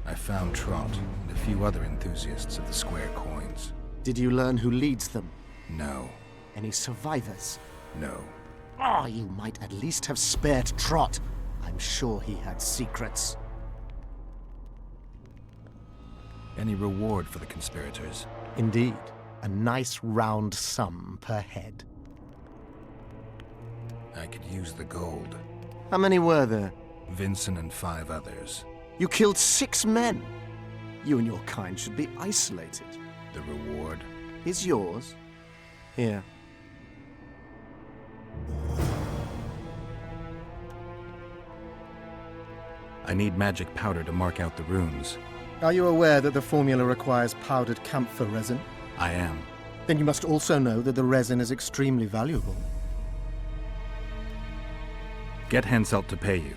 Speaker 2: I found Trot and a few other enthusiasts of the square coins.
Speaker 6: Did you learn who leads them?
Speaker 2: No.
Speaker 6: Any survivors?
Speaker 2: No.
Speaker 6: Ah, you might at least have spared Trot. I'm sure he had secrets.
Speaker 2: Any reward for the conspirators?
Speaker 6: Indeed. A nice round sum per head.
Speaker 2: I could use the gold.
Speaker 6: How many were there?
Speaker 2: Vincent and 5 others.
Speaker 6: You killed 6 men. You and your kind should be isolated.
Speaker 2: The reward
Speaker 6: is yours. Here.
Speaker 2: I need magic powder to mark out the runes.
Speaker 6: Are you aware that the formula requires powdered camphor resin?
Speaker 2: I am.
Speaker 6: Then you must also know that the resin is extremely valuable.
Speaker 2: Get Henselt to pay you.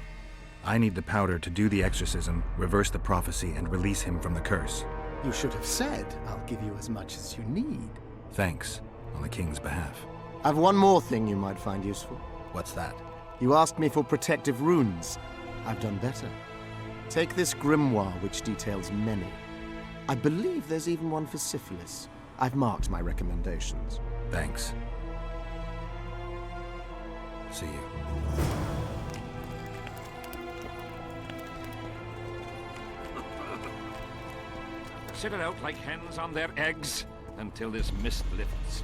Speaker 2: I need the powder to do the exorcism, reverse the prophecy, and release him from the curse.
Speaker 6: You should have said, I'll give you as much as you need.
Speaker 2: Thanks, on the king's behalf.
Speaker 6: I've one more thing you might find useful.
Speaker 2: What's that?
Speaker 6: You asked me for protective runes. I've done better. Take this grimoire, which details many. I believe there's even one for syphilis. I've marked my recommendations.
Speaker 2: Thanks. See you.
Speaker 7: Sit it out like hens on their eggs until this mist lifts.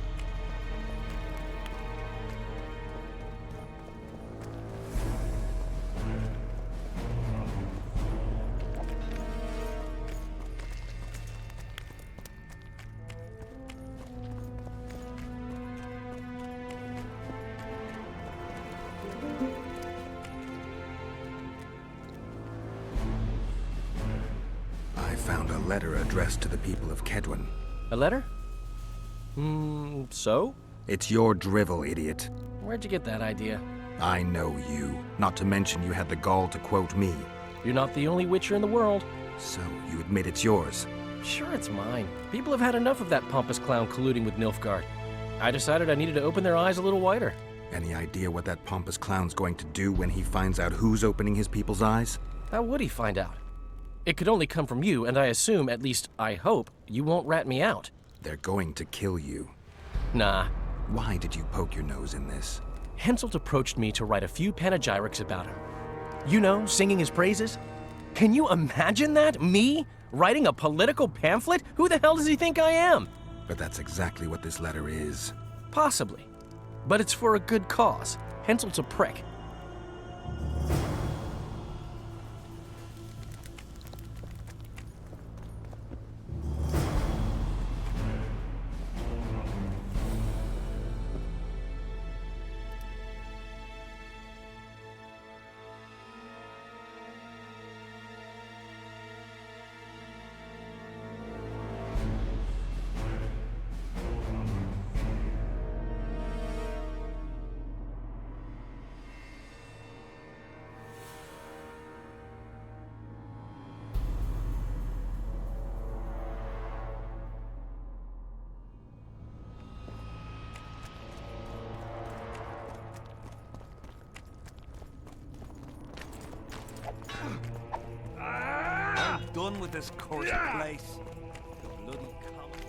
Speaker 2: Letter addressed to the people of Kedwen.
Speaker 9: A letter? So?
Speaker 2: It's your drivel, idiot.
Speaker 9: Where'd you get that idea?
Speaker 2: I know you. Not to mention you had the gall to quote me.
Speaker 9: You're not the only Witcher in the world.
Speaker 2: So, you admit it's yours?
Speaker 9: Sure, it's mine. People have had enough of that pompous clown colluding with Nilfgaard. I decided I needed to open their eyes a little wider.
Speaker 2: Any idea what that pompous clown's going to do when he finds out who's opening his people's eyes?
Speaker 9: How would he find out? It could only come from you, and I assume, at least I hope, you won't rat me out.
Speaker 2: They're going to kill you.
Speaker 9: Nah.
Speaker 2: Why did you poke your nose in this?
Speaker 9: Henselt approached me to write a few panegyrics about him. You know, singing his praises. Can you imagine that? Me? Writing a political pamphlet? Who the hell does he think I am?
Speaker 2: But that's exactly what this letter is.
Speaker 9: Possibly. But it's for a good cause. Henselt's a prick.
Speaker 1: done with this cursed place. The bloody common.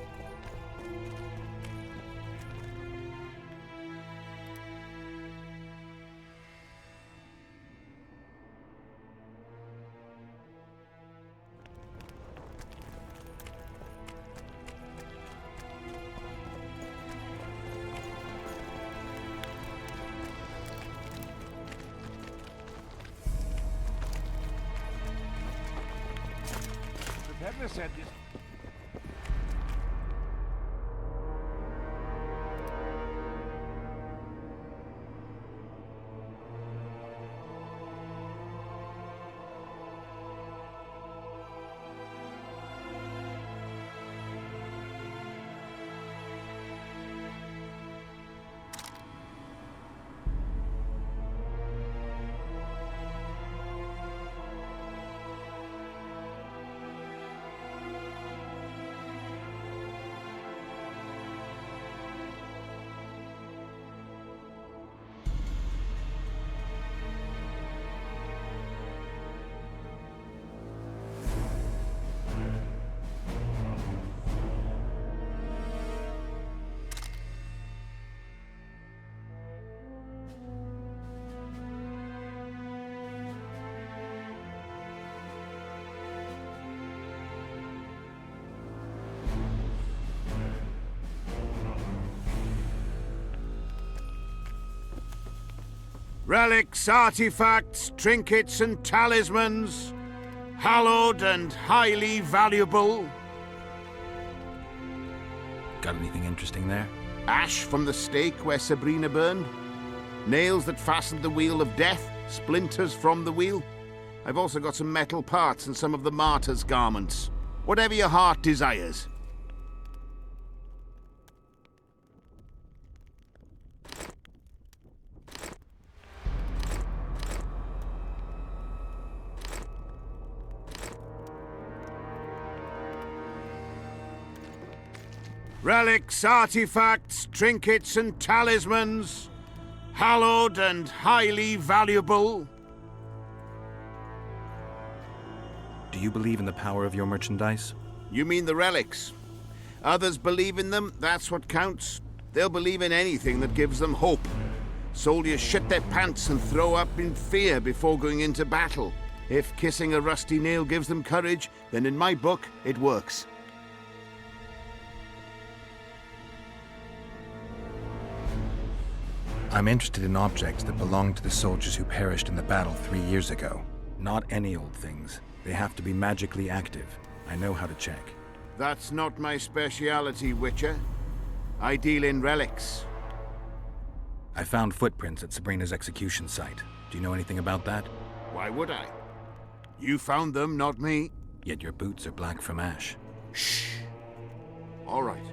Speaker 7: Never said this.
Speaker 13: Relics, artifacts, trinkets and talismans, hallowed and highly valuable.
Speaker 2: Got anything interesting there?
Speaker 13: Ash from the stake where Sabrina burned. Nails that fastened the wheel of death. Splinters from the wheel. I've also got some metal parts and some of the martyr's garments. Whatever your heart desires. Relics, artifacts, trinkets and talismans, hallowed and highly valuable.
Speaker 2: Do you believe in the power of your merchandise?
Speaker 13: You mean the relics? Others believe in them, that's what counts. They'll believe in anything that gives them hope. Soldiers shit their pants and throw up in fear before going into battle. If kissing a rusty nail gives them courage, then in my book, it works.
Speaker 2: I'm interested in objects that belong to the soldiers who perished in the battle 3 years ago. Not any old things. They have to be magically active. I know how to check.
Speaker 13: That's not my speciality, Witcher. I deal in relics.
Speaker 2: I found footprints at Sabrina's execution site. Do you know anything about that?
Speaker 13: Why would I? You found them, not me.
Speaker 2: Yet your boots are black from ash.
Speaker 13: Shh. All right.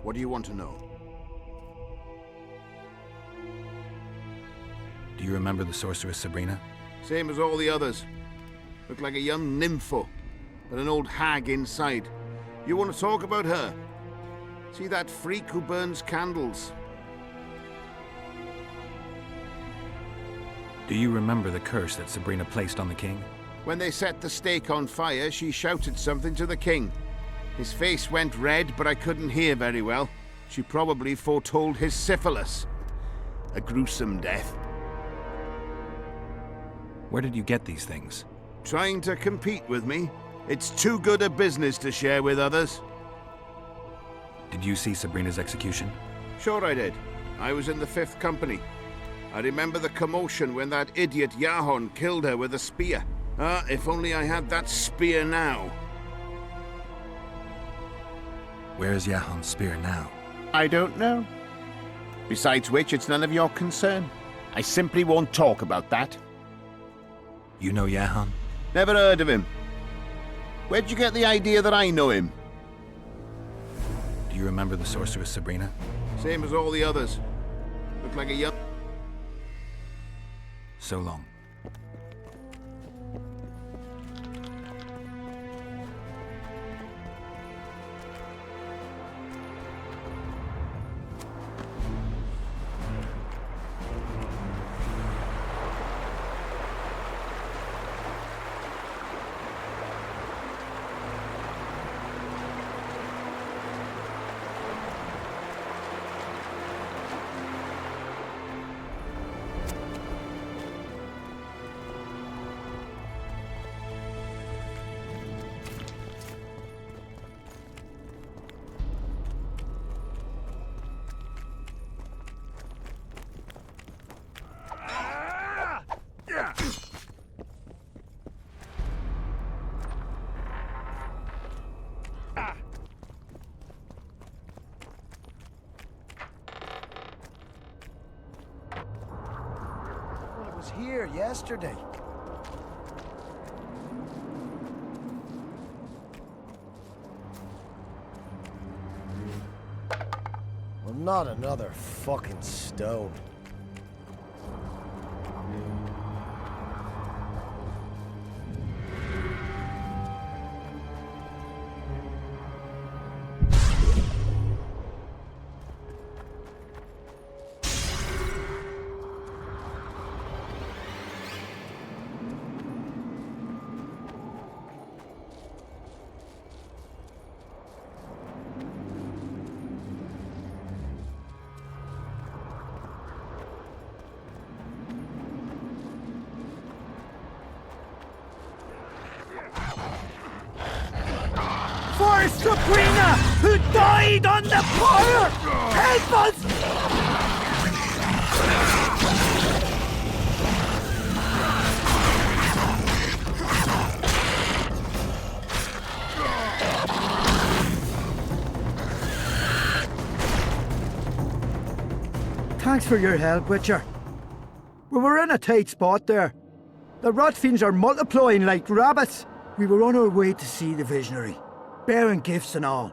Speaker 13: What do you want to know?
Speaker 2: Do you remember the sorceress Sabrina?
Speaker 13: Same as all the others. Looked like a young nympho, but an old hag inside. You want to talk about her? See that freak who burns candles?
Speaker 2: Do you remember the curse that Sabrina placed on the king?
Speaker 13: When they set the stake on fire, she shouted something to the king. His face went red, but I couldn't hear very well. She probably foretold his syphilis. A gruesome death.
Speaker 2: Where did you get these things?
Speaker 13: Trying to compete with me. It's too good a business to share with others.
Speaker 2: Did you see Sabrina's execution?
Speaker 13: Sure I did. I was in the 5th Company. I remember the commotion when that idiot Yahon killed her with a spear. Ah, if only I had that spear now.
Speaker 2: Where is Yahon's spear now?
Speaker 13: I don't know. Besides which, it's none of your concern. I simply won't talk about that.
Speaker 2: You know Yahon?
Speaker 13: Never heard of him. Where'd you get the idea that I know him?
Speaker 2: Do you remember the sorceress Sabrina?
Speaker 13: Same as all the others. Looked like a young...
Speaker 2: So long.
Speaker 5: here yesterday.
Speaker 6: Well, not another fucking stone.
Speaker 5: For Sabrina, who died on the fire! Help us! Thanks for your help, Witcher. We were in a tight spot there. The rotfiends are multiplying like rabbits. We were on our way to see the visionary, bearing gifts and all.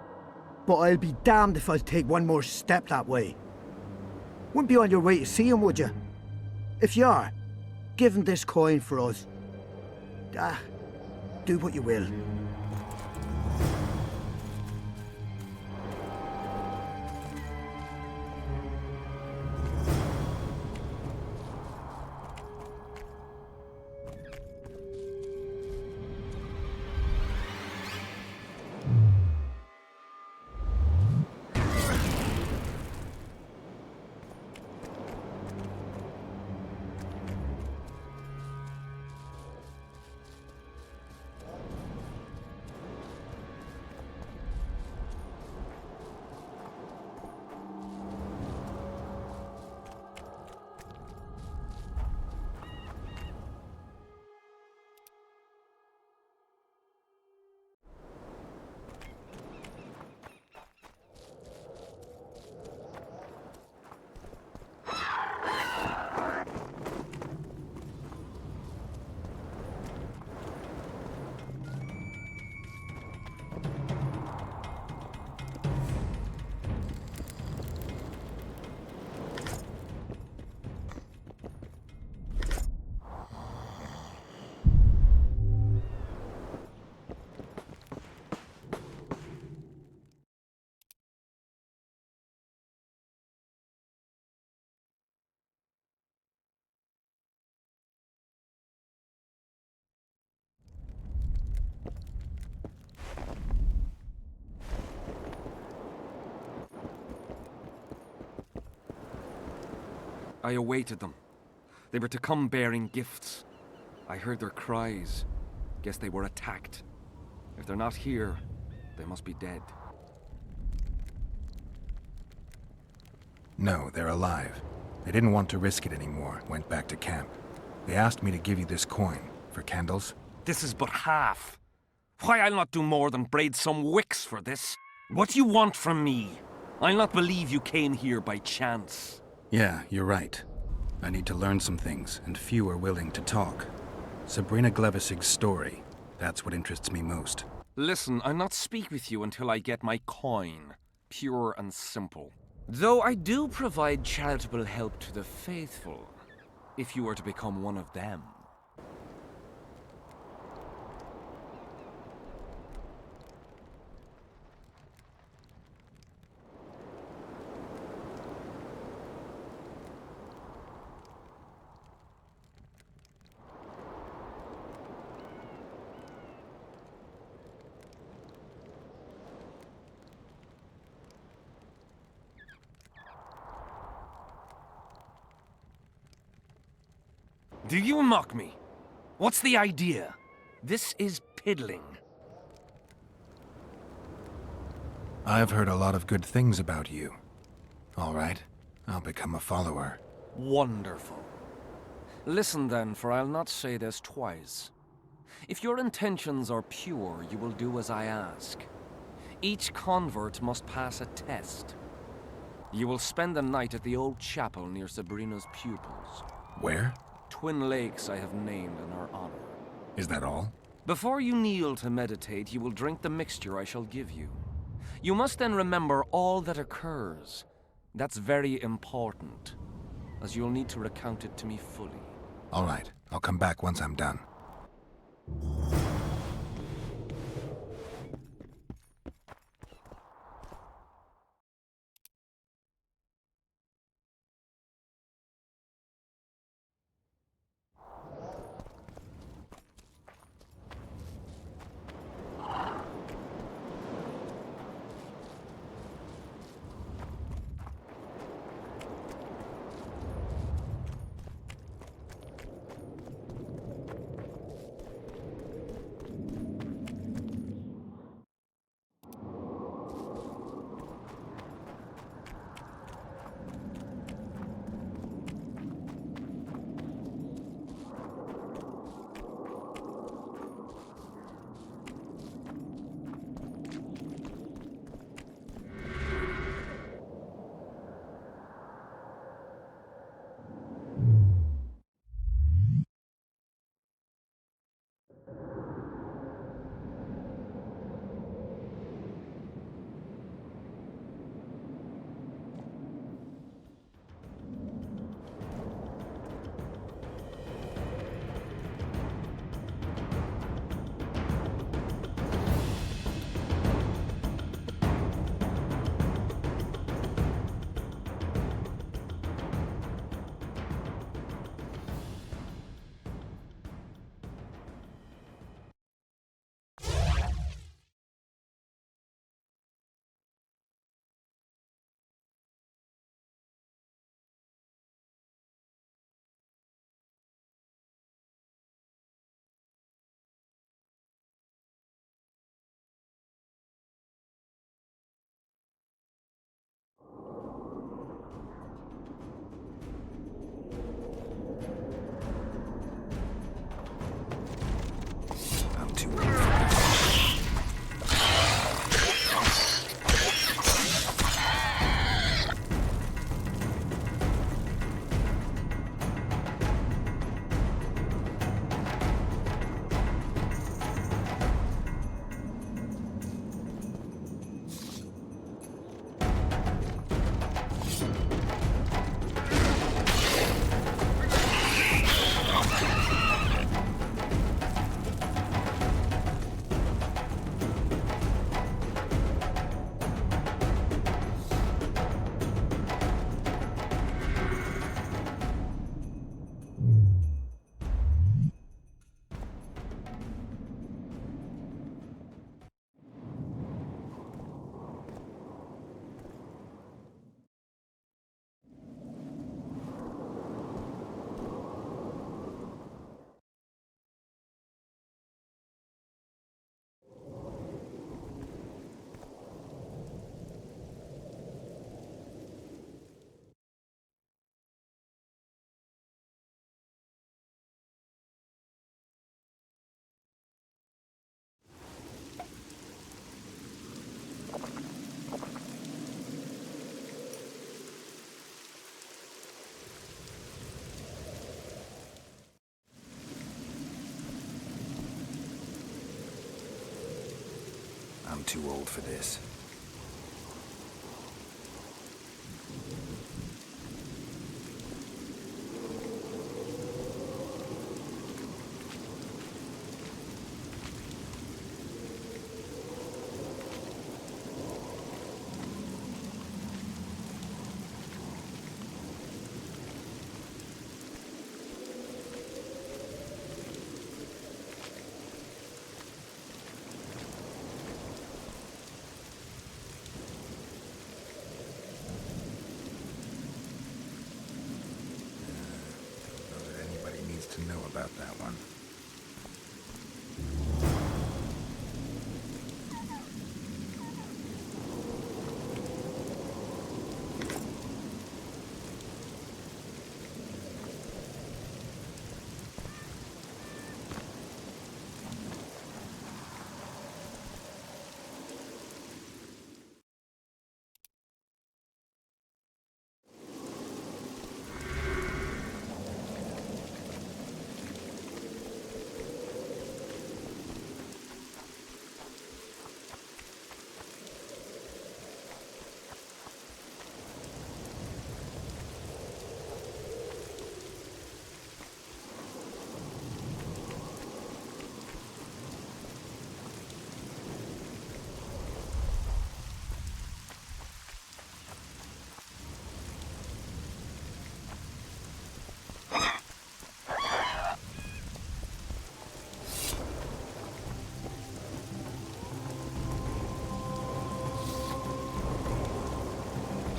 Speaker 5: But I'll be damned if I'll take one more step that way. Wouldn't be on your way to see him, would you? If you are, give him this coin for us. Do what you will.
Speaker 1: I awaited them. They were to come bearing gifts. I heard their cries. Guess they were attacked. If they're not here, they must be dead.
Speaker 2: No, they're alive. They didn't want to risk it anymore, went back to camp. They asked me to give you this coin, for candles.
Speaker 1: This is but half. Why, I'll not do more than braid some wicks for this. What do you want from me? I'll not believe you came here by chance.
Speaker 2: Yeah, you're right. I need to learn some things, and few are willing to talk. Sabrina Glevisig's story, that's what interests me most.
Speaker 1: Listen, I'll not speak with you until I get my coin. Pure and simple. Though I do provide charitable help to the faithful, if you were to become one of them. Do you mock me? What's the idea? This is piddling.
Speaker 2: I've heard a lot of good things about you. All right, I'll become a follower.
Speaker 1: Wonderful. Listen then, for I'll not say this twice. If your intentions are pure, you will do as I ask. Each convert must pass a test. You will spend the night at the old chapel near Sabrina's pupils.
Speaker 2: Where?
Speaker 1: twin lakes I have named in our honor.
Speaker 2: Is that all?
Speaker 1: Before you kneel to meditate, you will drink the mixture I shall give you. You must then remember all that occurs. That's very important, as you'll need to recount it to me fully.
Speaker 2: All right, I'll come back once I'm done. I'm too old for this.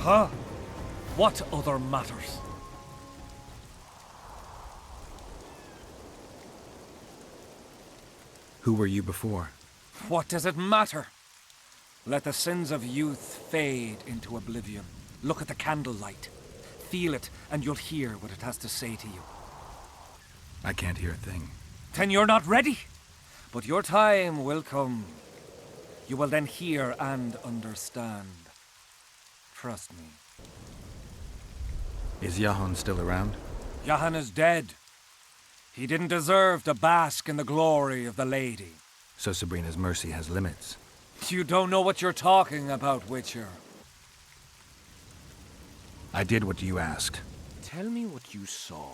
Speaker 1: Huh? What other matters?
Speaker 2: Who were you before?
Speaker 1: What does it matter? Let the sins of youth fade into oblivion. Look at the candlelight. Feel it, and you'll hear what it has to say to you.
Speaker 2: I can't hear a thing.
Speaker 1: Then you're not ready. But your time will come. You will then hear and understand. Trust me.
Speaker 2: Is Jahan still around?
Speaker 1: Jahan is dead. He didn't deserve to bask in the glory of the lady.
Speaker 2: So Sabrina's mercy has limits.
Speaker 1: You don't know what you're talking about, Witcher.
Speaker 2: I did what you asked.
Speaker 3: Tell me what you saw.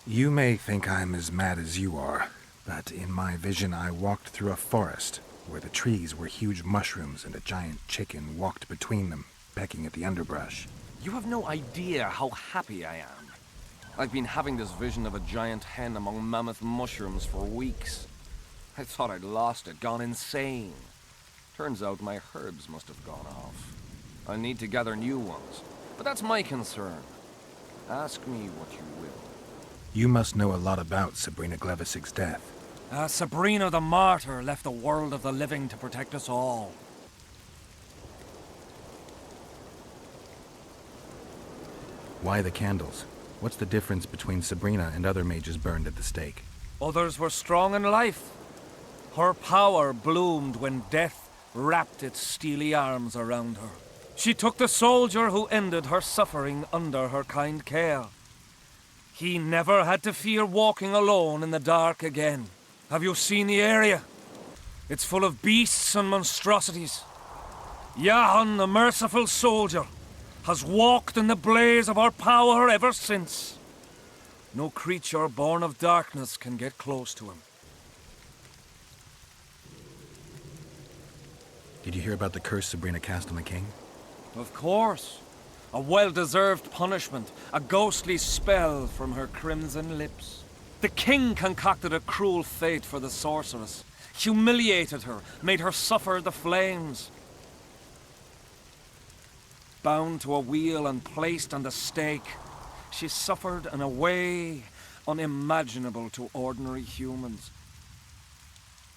Speaker 2: You may think I'm as mad as you are, but in my vision I walked through a forest where the trees were huge mushrooms and a giant chicken walked between them, pecking at the underbrush.
Speaker 3: You have no idea how happy I am. I've been having this vision of a giant hen among mammoth mushrooms for weeks. I thought I'd lost it, gone insane. Turns out my herbs must have gone off. I need to gather new ones, but that's my concern. Ask me what you will.
Speaker 2: You must know a lot about Sabrina Glevisig's death.
Speaker 1: Sabrina the Martyr left the world of the living to protect us all.
Speaker 2: Why the candles? What's the difference between Sabrina and other mages burned at the stake?
Speaker 1: Others were strong in life. Her power bloomed when death wrapped its steely arms around her. She took the soldier who ended her suffering under her kind care. He never had to fear walking alone in the dark again. Have you seen the area? It's full of beasts and monstrosities. Jahan, the merciful soldier, has walked in the blaze of our power ever since. No creature born of darkness can get close to him.
Speaker 2: Did you hear about the curse Sabrina cast on the king?
Speaker 1: Of course. A well-deserved punishment, a ghostly spell from her crimson lips. The king concocted a cruel fate for the sorceress, humiliated her, made her suffer the flames. Bound to a wheel and placed on the stake, she suffered in a way unimaginable to ordinary humans.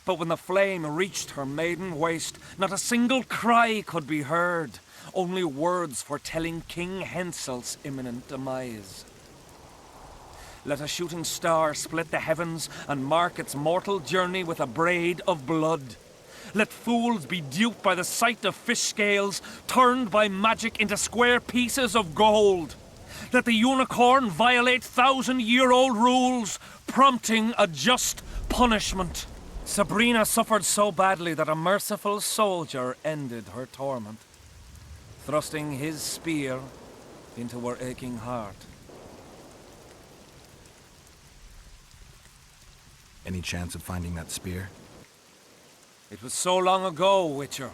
Speaker 1: But when the flame reached her maiden waist, not a single cry could be heard. Only words foretelling King Hensel's imminent demise. Let a shooting star split the heavens and mark its mortal journey with a braid of blood. Let fools be duped by the sight of fish scales, turned by magic into square pieces of gold. Let the unicorn violate 1,000-year-old rules, prompting a just punishment. Sabrina suffered so badly that a merciful soldier ended her torment, thrusting his spear into her aching heart.
Speaker 2: Any chance of finding that spear?
Speaker 1: It was so long ago, Witcher.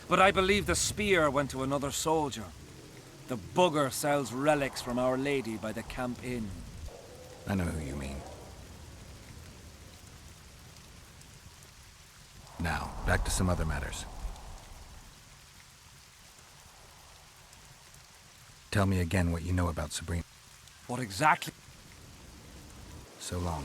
Speaker 1: But I believe the spear went to another soldier. The bugger sells relics from Our Lady by the Camp Inn.
Speaker 2: I know who you mean. Now, back to some other matters. Tell me again what you know about Sabrina.
Speaker 1: What exactly?
Speaker 2: So long.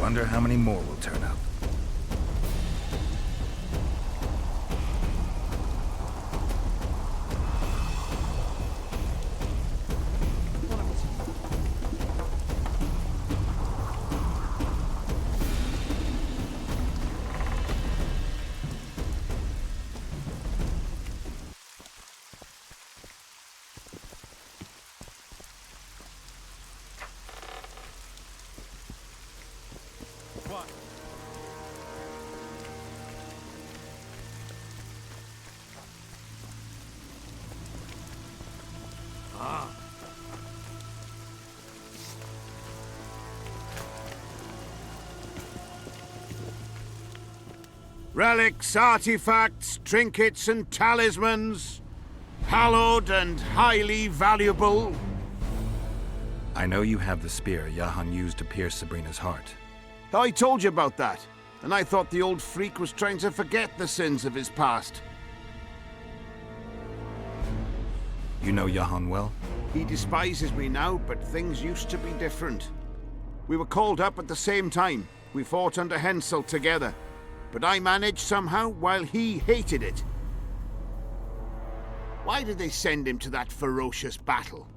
Speaker 2: Wonder how many more will turn up.
Speaker 13: Relics, artifacts, trinkets and talismans, hallowed and highly valuable.
Speaker 2: I know you have the spear Jahan used to pierce Sabrina's heart.
Speaker 13: I told you about that, and I thought the old freak was trying to forget the sins of his past.
Speaker 2: You know Jahan well?
Speaker 13: He despises me now, but things used to be different. We were called up at the same time. We fought under Hensel together. But I managed somehow, while he hated it. Why did they send him to that ferocious battle?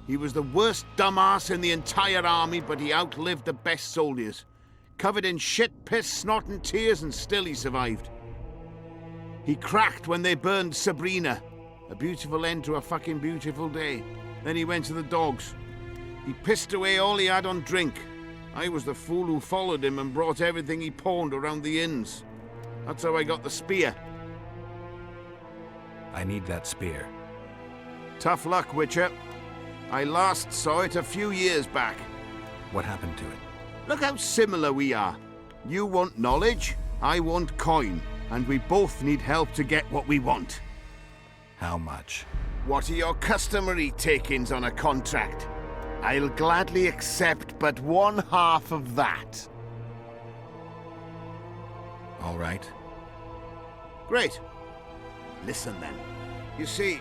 Speaker 13: He was the worst dumbass in the entire army, but he outlived the best soldiers. Covered in shit, piss, snot and tears, and still he survived. He cracked when they burned Sabrina. A beautiful end to a fucking beautiful day. Then he went to the dogs. He pissed away all he had on drink. I was the fool who followed him and brought everything he pawned around the inns. That's how I got the spear.
Speaker 2: I need that spear.
Speaker 13: Tough luck, Witcher. I last saw it a few years back.
Speaker 2: What happened to it?
Speaker 13: Look how similar we are. You want knowledge, I want coin, and we both need help to get what we want.
Speaker 2: How much?
Speaker 13: What are your customary takings on a contract? I'll gladly accept but 1/2 of that.
Speaker 2: All right.
Speaker 13: Great. Listen then. You see,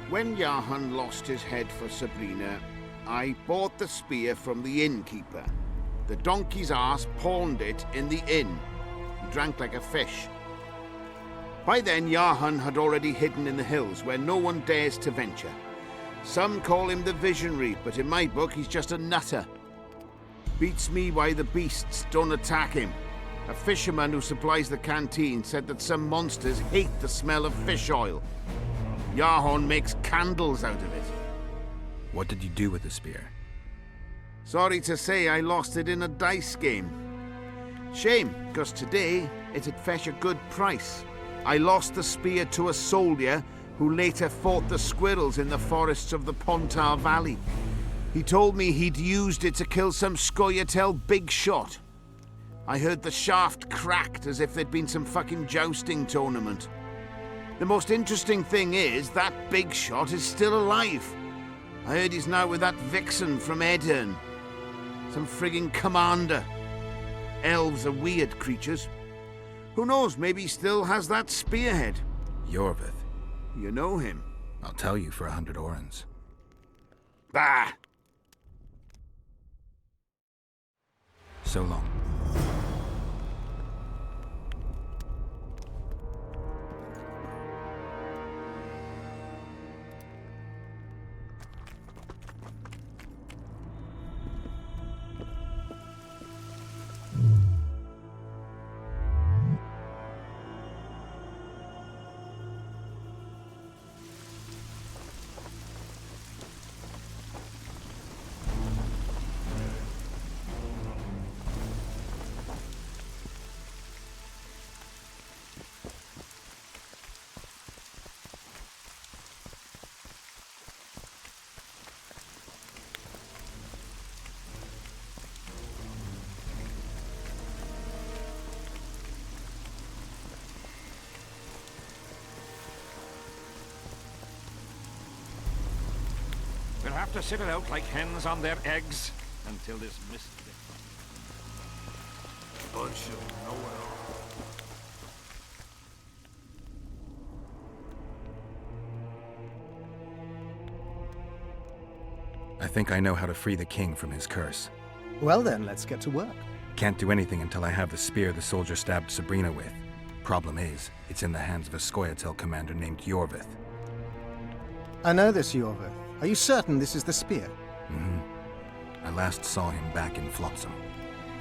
Speaker 13: when Jahan lost his head for Sabrina, I bought the spear from the innkeeper. The donkey's ass pawned it in the inn. He drank like a fish. By then, Jahan had already hidden in the hills where no one dares to venture. Some call him the visionary, but in my book, he's just a nutter. Beats me why the beasts don't attack him. A fisherman who supplies the canteen said that some monsters hate the smell of fish oil. Jahan makes candles out of it.
Speaker 2: What did you do with the spear?
Speaker 13: Sorry to say I lost it in a dice game. Shame, because today it'd fetch a good price. I lost the spear to a soldier who later fought the squirrels in the forests of the Pontar Valley. He told me he'd used it to kill some Scoia'tael big shot. I heard the shaft cracked as if there'd been some fucking jousting tournament. The most interesting thing is that big shot is still alive. I heard he's now with that vixen from Edirn. Some frigging commander. Elves are weird creatures. Who knows, maybe he still has that spearhead.
Speaker 2: Yorvith.
Speaker 13: You know him.
Speaker 2: I'll tell you for 100 orens.
Speaker 13: Bah!
Speaker 2: So long.
Speaker 7: We'll have to sit it out like hens on their eggs until this mist...
Speaker 13: Bunch of nowhere.
Speaker 2: I think I know how to free the king from his curse.
Speaker 6: Well then, let's get to work.
Speaker 2: Can't do anything until I have the spear the soldier stabbed Sabrina with. Problem is, it's in the hands of a Scoia'tael commander named Yorvith.
Speaker 6: I know this Yorvith. Are you certain this is the spear?
Speaker 2: I last saw him back in Flotsam.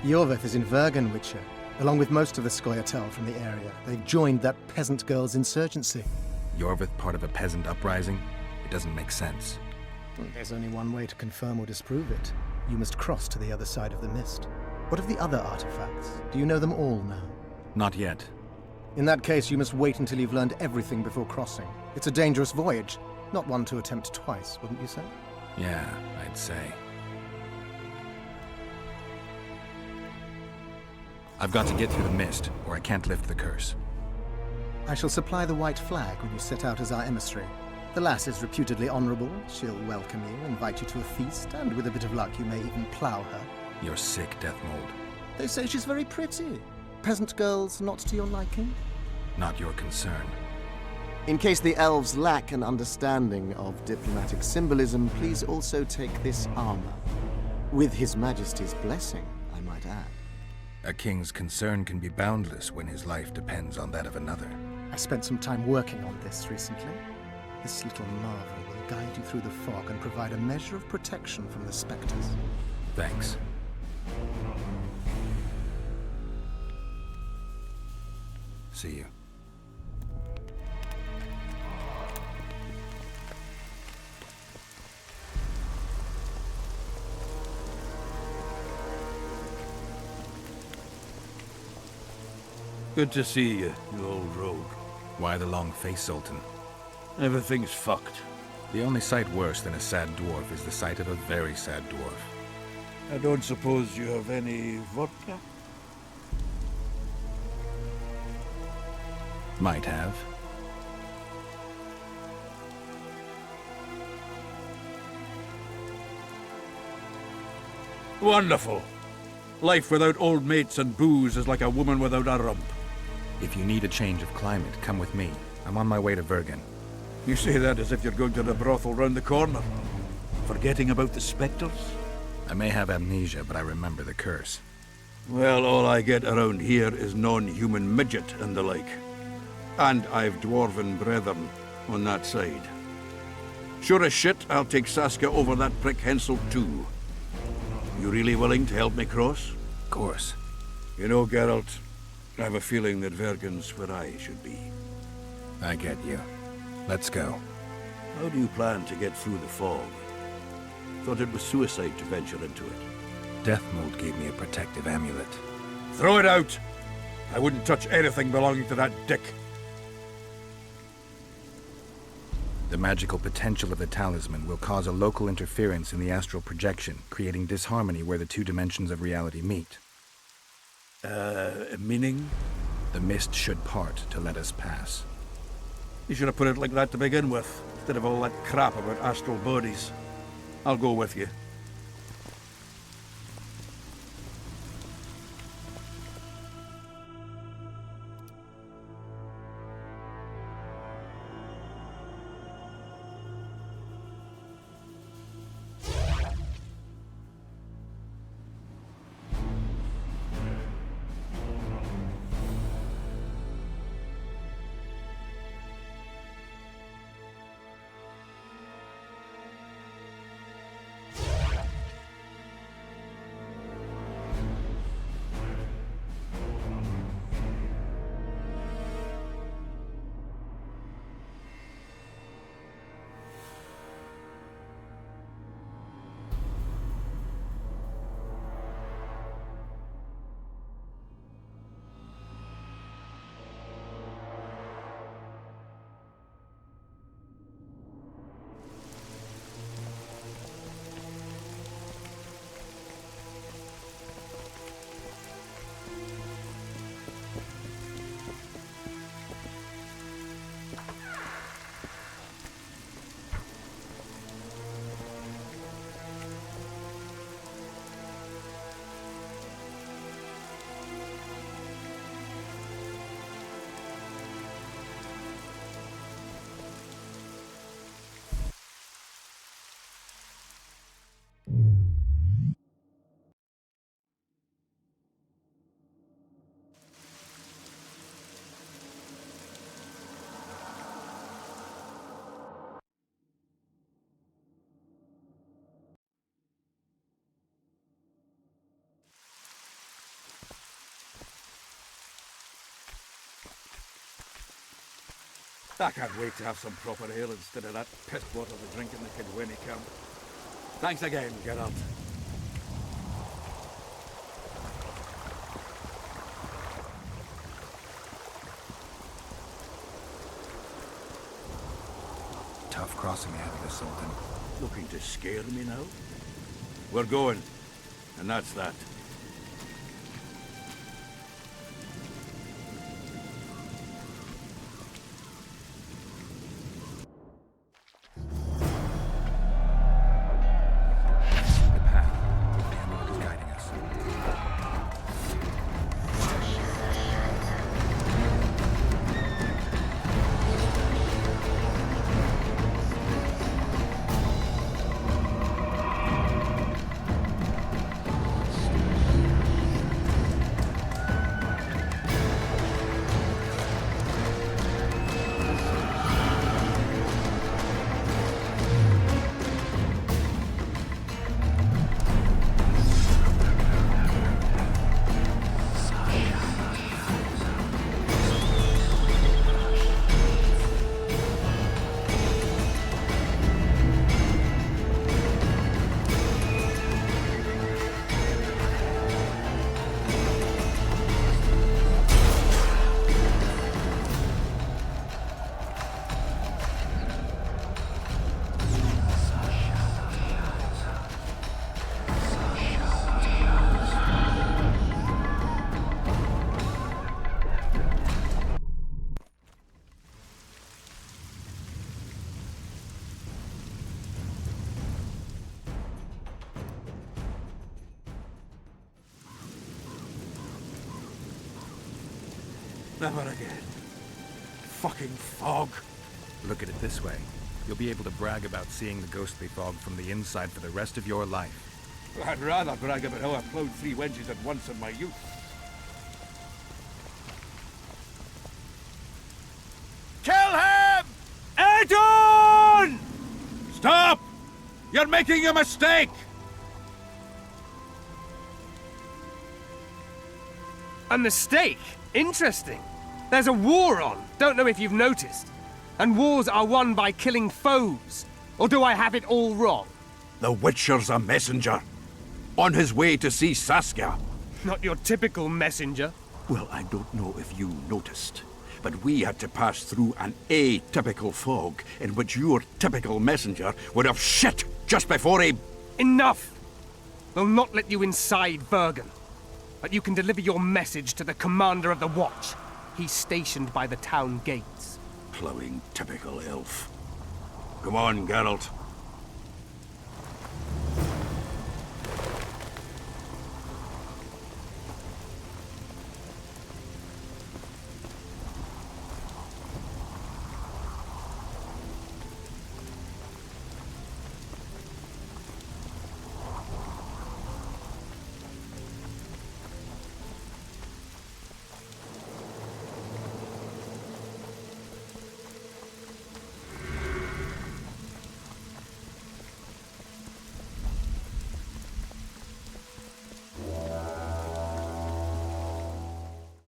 Speaker 6: Yorvith is in Vergen, Witcher, along with most of the Scoia'tael from the area. They've joined that peasant girl's insurgency.
Speaker 2: Yorvith part of a peasant uprising? It doesn't make sense.
Speaker 6: There's only one way to confirm or disprove it. You must cross to the other side of the mist. What of the other artifacts? Do you know them all now?
Speaker 2: Not yet.
Speaker 6: In that case, you must wait until you've learned everything before crossing. It's a dangerous voyage, not one to attempt twice, wouldn't you say?
Speaker 2: Yeah, I'd say. I've got to get through the mist, or I can't lift the curse.
Speaker 6: I shall supply the white flag when you set out as our emissary. The lass is reputedly honorable. She'll welcome you, invite you to a feast, and with a bit of luck you may even plough her.
Speaker 2: You're sick, Deathmold.
Speaker 6: They say she's very pretty. Peasant girls not to your liking?
Speaker 2: Not your concern.
Speaker 14: In case the elves lack an understanding of diplomatic symbolism, please also take this armor. With His Majesty's blessing, I might add.
Speaker 2: A king's concern can be boundless when his life depends on that of another.
Speaker 6: I spent some time working on this recently. This little marvel will guide you through the fog and provide a measure of protection from the spectres.
Speaker 2: Thanks. See you.
Speaker 15: Good to see you, you old rogue.
Speaker 2: Why the long face, Sultan?
Speaker 15: Everything's fucked.
Speaker 2: The only sight worse than a sad dwarf is the sight of a very sad dwarf.
Speaker 15: I don't suppose you have any vodka?
Speaker 2: Might have.
Speaker 15: Wonderful. Life without old mates and booze is like a woman without a rump.
Speaker 2: If you need a change of climate, come with me. I'm on my way to Vergen.
Speaker 15: You say that as if you're going to the brothel round the corner. Forgetting about the spectres?
Speaker 2: I may have amnesia, but I remember the curse.
Speaker 15: Well, all I get around here is non-human midget and the like. And I've dwarven brethren on that side. Sure as shit, I'll take Saskia over that prick Hensel too. You really willing to help me cross?
Speaker 2: Of course.
Speaker 15: You know, Geralt, I have a feeling that Vergen's where I should be.
Speaker 2: I get you. Let's go.
Speaker 15: How do you plan to get through the fog? Thought it was suicide to venture into it.
Speaker 2: Deathmold gave me a protective amulet.
Speaker 15: Throw it out! I wouldn't touch anything belonging to that dick.
Speaker 2: The magical potential of the talisman will cause a local interference in the astral projection, creating disharmony where the two dimensions of reality meet.
Speaker 15: Meaning?
Speaker 2: The mist should part to let us pass.
Speaker 15: You should have put it like that to begin with, instead of all that crap about astral bodies. I'll go with you. I can't wait to have some proper ale instead of that piss water to drink in the Kidwenny camp. Thanks again, Geralt.
Speaker 2: Tough crossing ahead of us, Sultan.
Speaker 15: Looking to scare me now? We're going, and that's that. Never again. Fucking fog.
Speaker 2: Look at it this way. You'll be able to brag about seeing the ghostly fog from the inside for the rest of your life.
Speaker 15: I'd rather brag about how I plowed 3 wedges at once in my youth.
Speaker 4: Kill him! Edon!
Speaker 15: Stop! You're making a mistake!
Speaker 9: A mistake? Interesting. There's a war on. Don't know if you've noticed. And wars are won by killing foes. Or do I have it all wrong?
Speaker 15: The Witcher's a messenger. On his way to see Saskia.
Speaker 9: Not your typical messenger.
Speaker 15: Well, I don't know if you noticed, but we had to pass through an atypical fog in which your typical messenger would have shit just before he...
Speaker 9: Enough! We'll not let you inside Bergen. But you can deliver your message to the commander of the watch. He's stationed by the town gates.
Speaker 15: Plowing typical elf. Come on, Geralt.